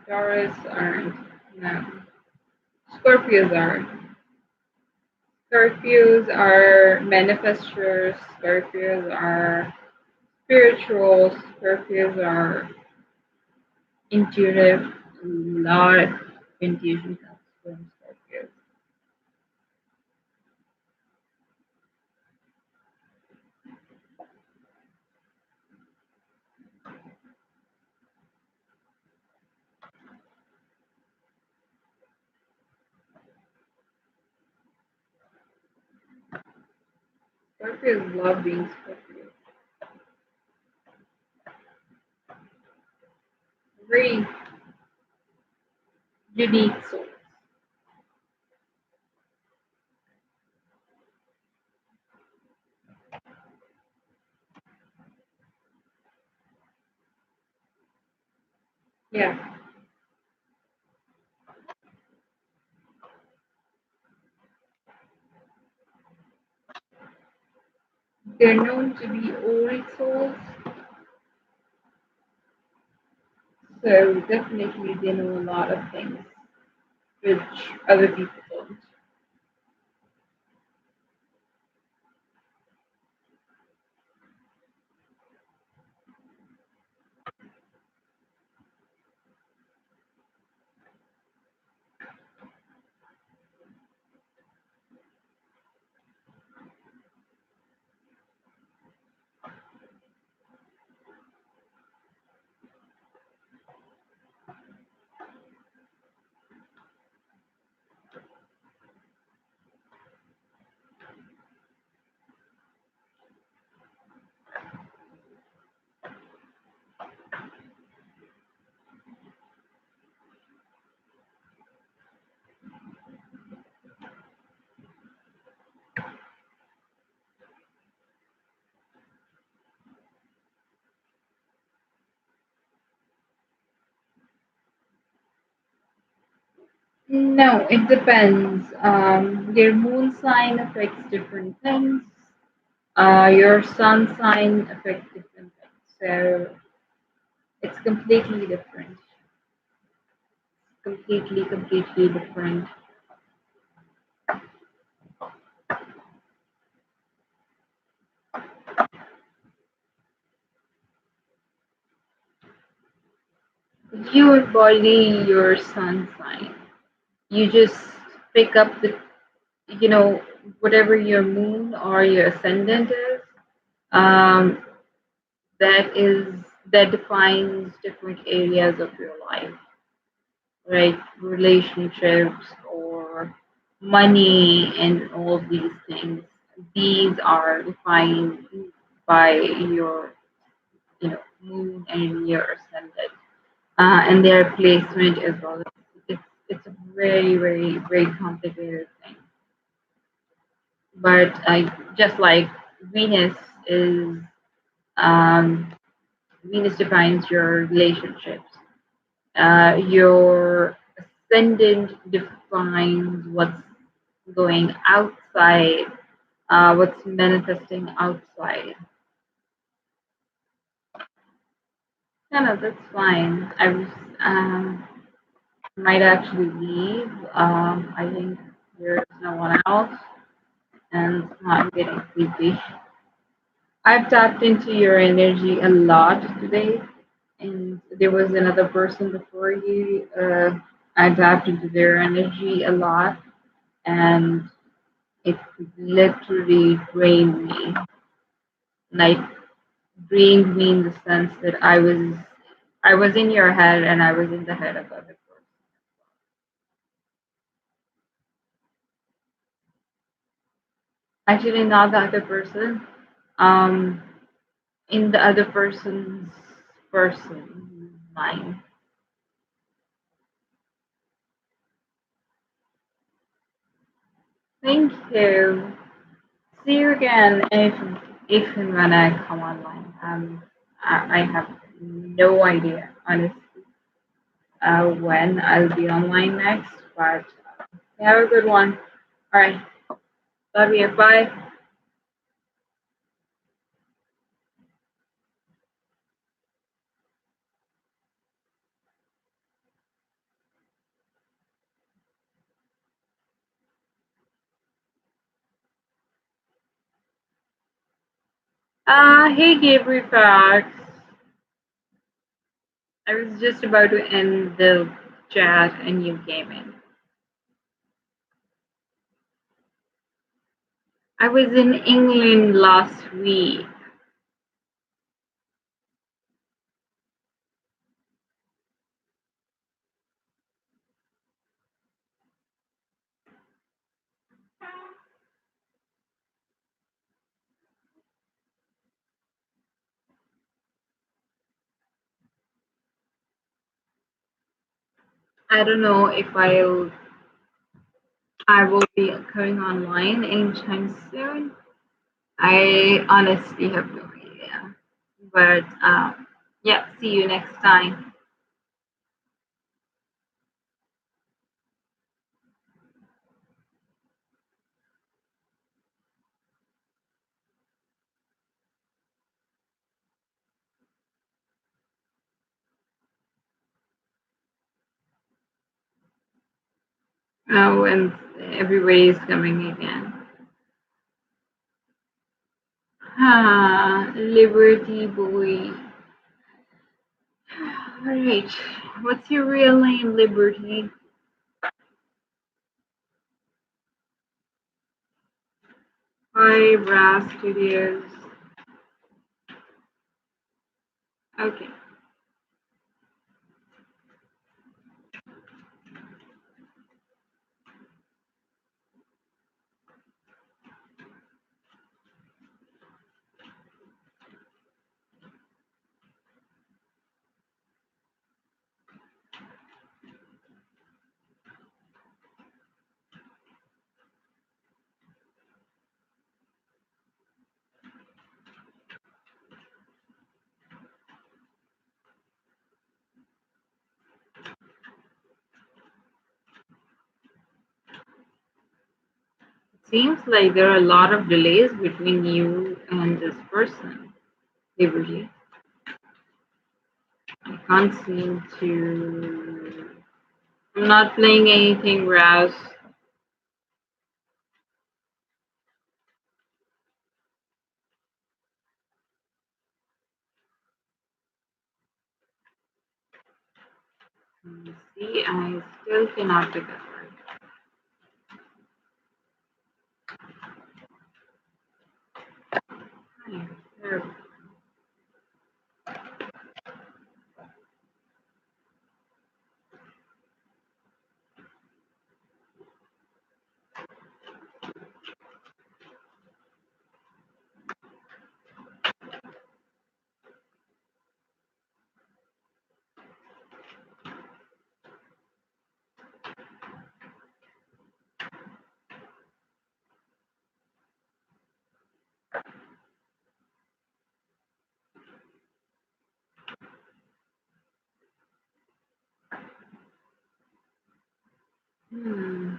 Taurus aren't. No. Scorpios are. Scorpios are manifestors. Scorpios are spiritual. Scorpios are intuitive. A lot of intuition comes from Scorpios. Scorpios love being Scorpios. Very unique souls. Yeah, they're known to be old souls, so definitely they know a lot of things which other people don't. No, it depends. Your moon sign affects different things. Your sun sign affects different things. So it's completely different. Completely different. You embody your sun sign. You just pick up the, you know, whatever your moon or your ascendant is. Um, that is that defines different areas of your life, right? Relationships or money and all of these things. These are defined by your, moon and your ascendant, and their placement as well. It's a very, very, very complicated thing. But just like Venus is, um, Venus defines your relationships. Your ascendant defines what's going outside, what's manifesting outside. No, no, that's fine. I was might actually leave. I think there's no one else, and I'm getting sleepy. I've tapped into your energy a lot today, and there was another person before you. I tapped into their energy a lot, and it literally drained me. Like drained me in the sense that I was in your head and I was in the head of other person. Actually, not the other person. Um, in the other person's mind. Thank you. See you again if and when I come online. I have no idea honestly when I'll be online next, but have a good one. All right, love you. Bye. Hey Gabriel Fox. I was just about to end the chat and you came in. I was in England last week. I don't know if I will be coming online anytime soon. I honestly have no idea. But yeah, see you next time. When everybody is coming again. Liberty Boy. Alright. What's your real name, Liberty? Hi, Brass Studios. Okay. Seems like there are a lot of delays between you and this person, Liberty. I can't seem to. I'm not playing anything, Rouse. See, I still cannot pick up. Right. There. Hmm.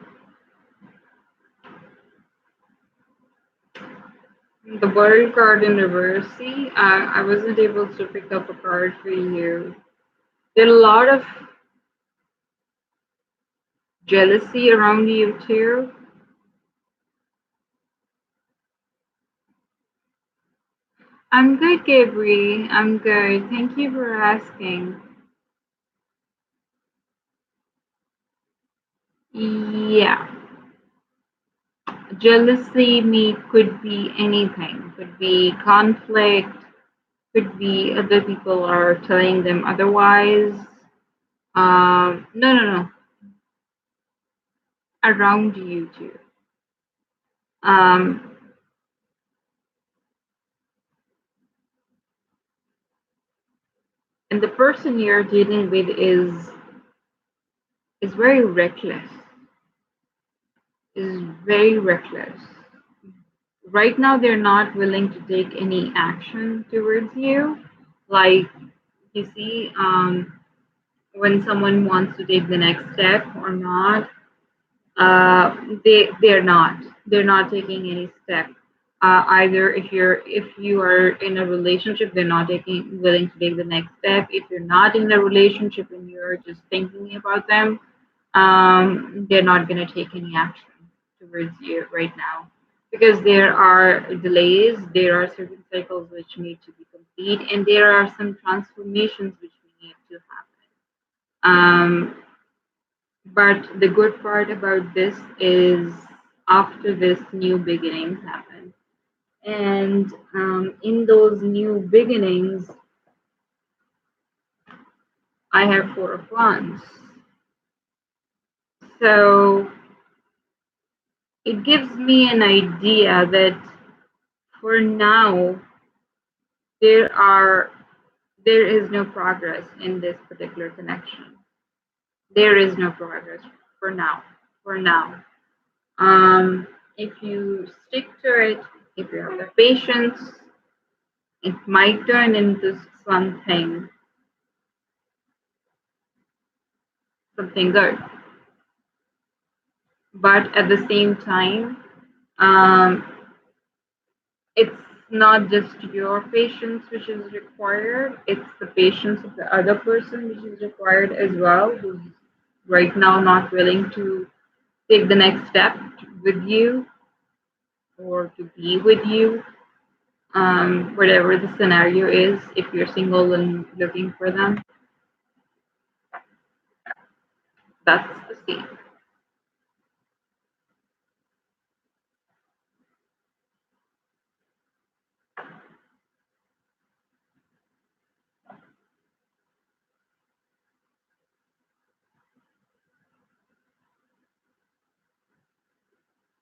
The world card in reverse. See, I wasn't able to pick up a card for you. There are a lot of jealousy around you too. I'm good, Gabri. I'm good. Thank you for asking. Yeah, jealousy me could be anything. Could be conflict. Could be other people are telling them otherwise. No, no, no. Around you too. Um, and the person you're dealing with is very reckless. Is very reckless. Right now, they're not willing to take any action towards you. Like you see, when someone wants to take the next step or not, uh, they're not taking any step. Either if you are in a relationship, they're not taking willing to take the next step. If you're not in a relationship and you're just thinking about them, they're not going to take any action towards you right now because there are delays, there are certain cycles which need to be complete, and there are some transformations which need to happen. But the good part about this is after this, new beginnings happen. And in those new beginnings, I have four of wands. So it gives me an idea that for now, there are there is no progress in this particular connection. There is no progress for now. For now. If you stick to it, if you have the patience, it might turn into something good. But at the same time, um, it's not just your patience which is required, it's the patience of the other person which is required as well, who's right now not willing to take the next step with you or to be with you, whatever the scenario is, if you're single and looking for them, that's the same.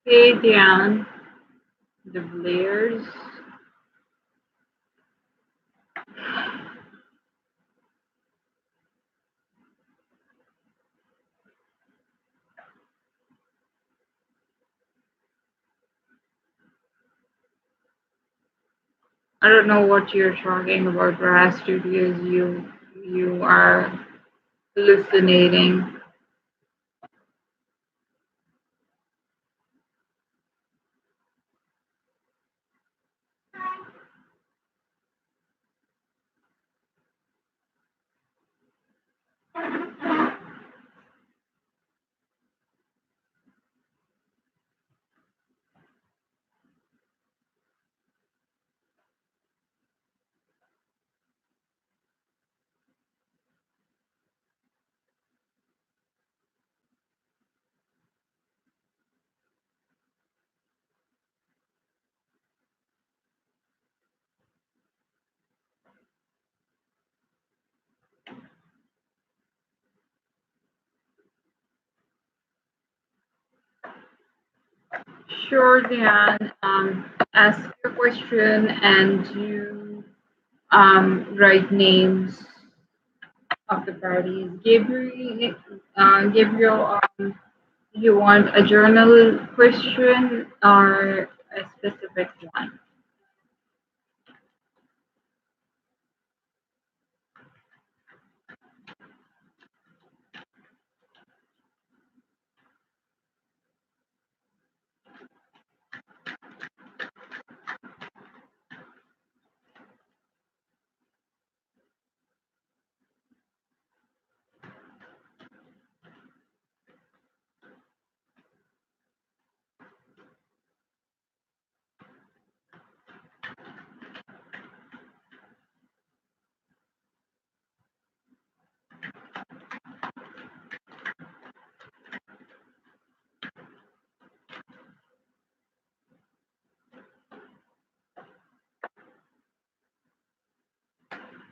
Hey, Dan, the Blairs. I don't know what you're talking about, Brass Studios. You are hallucinating. Sure, Dan. Ask your question and you write names of the parties. Gabriel, you want a journal question or a specific one?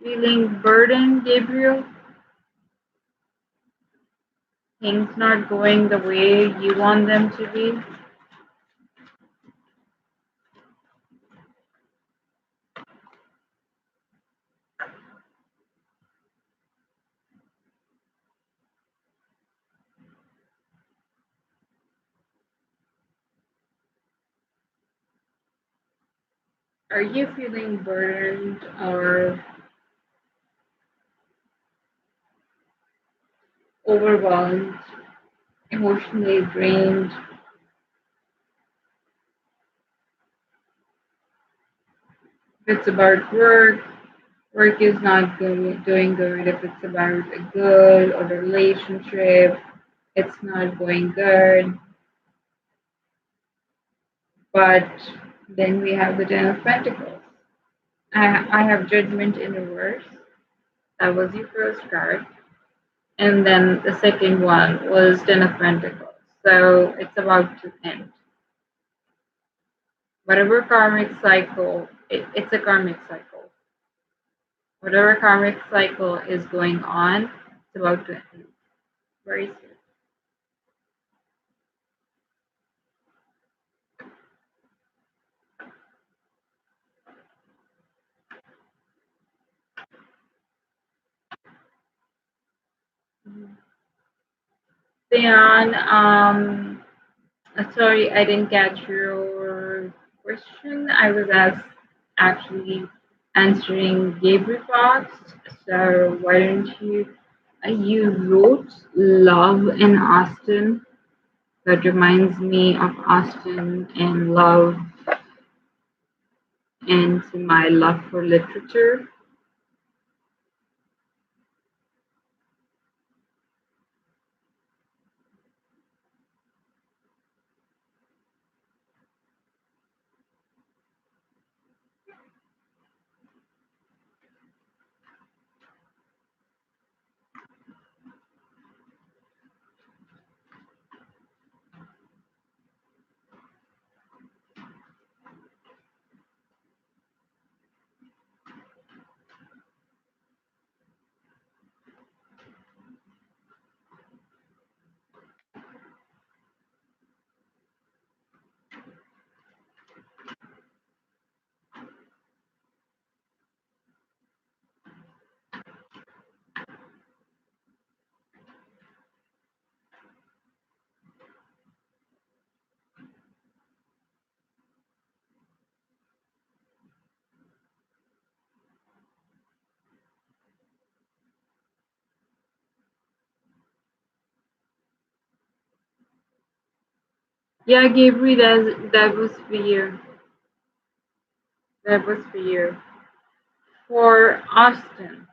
Feeling burdened, Gabriel? Things not going the way you want them to be? Are you feeling burdened or overwhelmed, emotionally drained? If it's about work, work is not doing good. If it's about a good or a relationship, it's not going good. But then we have the Ten of Pentacles. I have Judgment in reverse. That was your first card. And then the second one was Ten of Pentacles. So it's about to end. Whatever karmic cycle, it's a karmic cycle. Whatever karmic cycle is going on, it's about to end very soon. Dion, sorry, I didn't catch your question. I was actually answering Gabriel Fox. So why don't you? You wrote Love in Austin. That reminds me of Austin and love and my love for literature. Yeah, Gabriel, that was for you. That was for you. For Austin.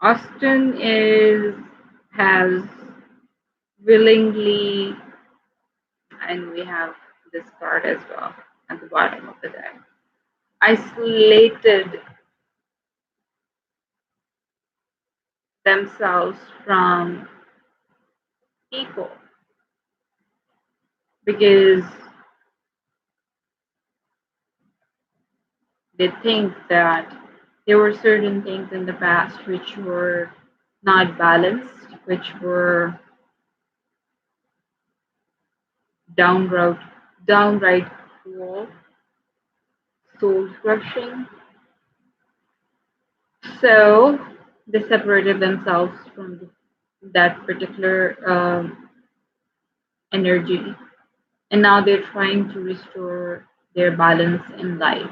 Austin is has willingly, and we have this card as well at the bottom of the deck, isolated themselves from people because they think that there were certain things in the past which were not balanced, which were downright, downright cruel, soul crushing. So they separated themselves from that particular energy, and now they're trying to restore their balance in life.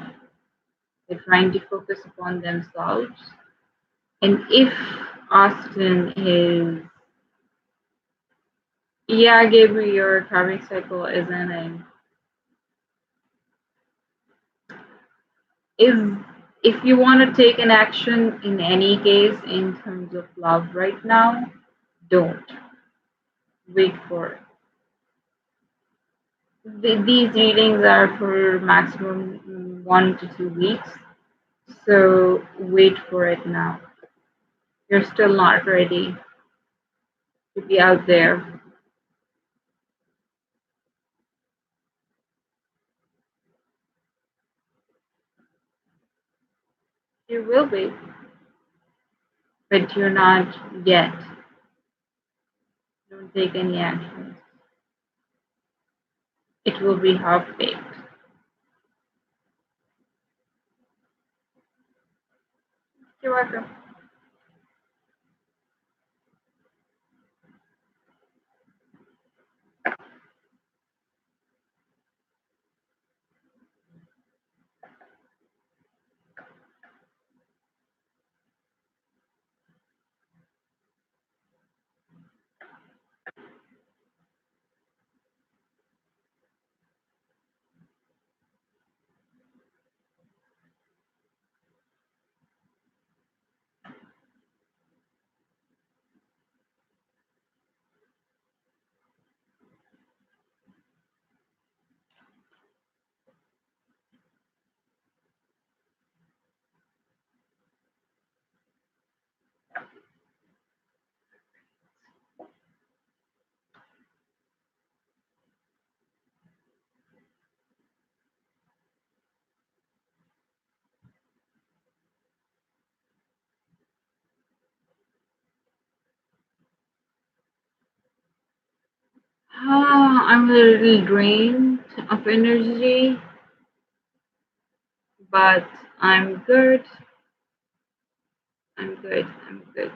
They're trying to focus upon themselves. And if Austin is, yeah, Gabriel, your karmic cycle is ending. Is if you want to take an action in any case in terms of love right now, don't wait for it. These readings are for maximum 1 to 2 weeks, so wait for it now. You're still not ready to be out there. You will be, but you're not yet. Don't take any action. It will be half baked. You're welcome. I'm a little drained of energy, but I'm good. I'm good. I'm good.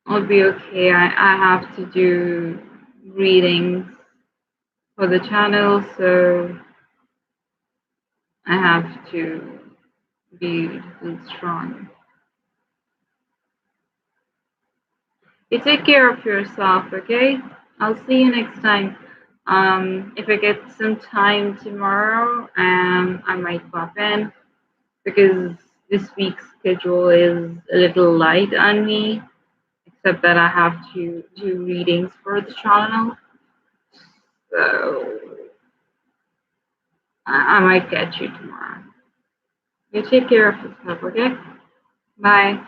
I'll be okay. I have to do readings for the channel, so I have to be strong. You take care of yourself, okay? I'll see you next time. If I get some time tomorrow, I might pop in because this week's schedule is a little light on me, except that I have to do readings for the channel. So I might catch you tomorrow. You take care of yourself, okay? Bye.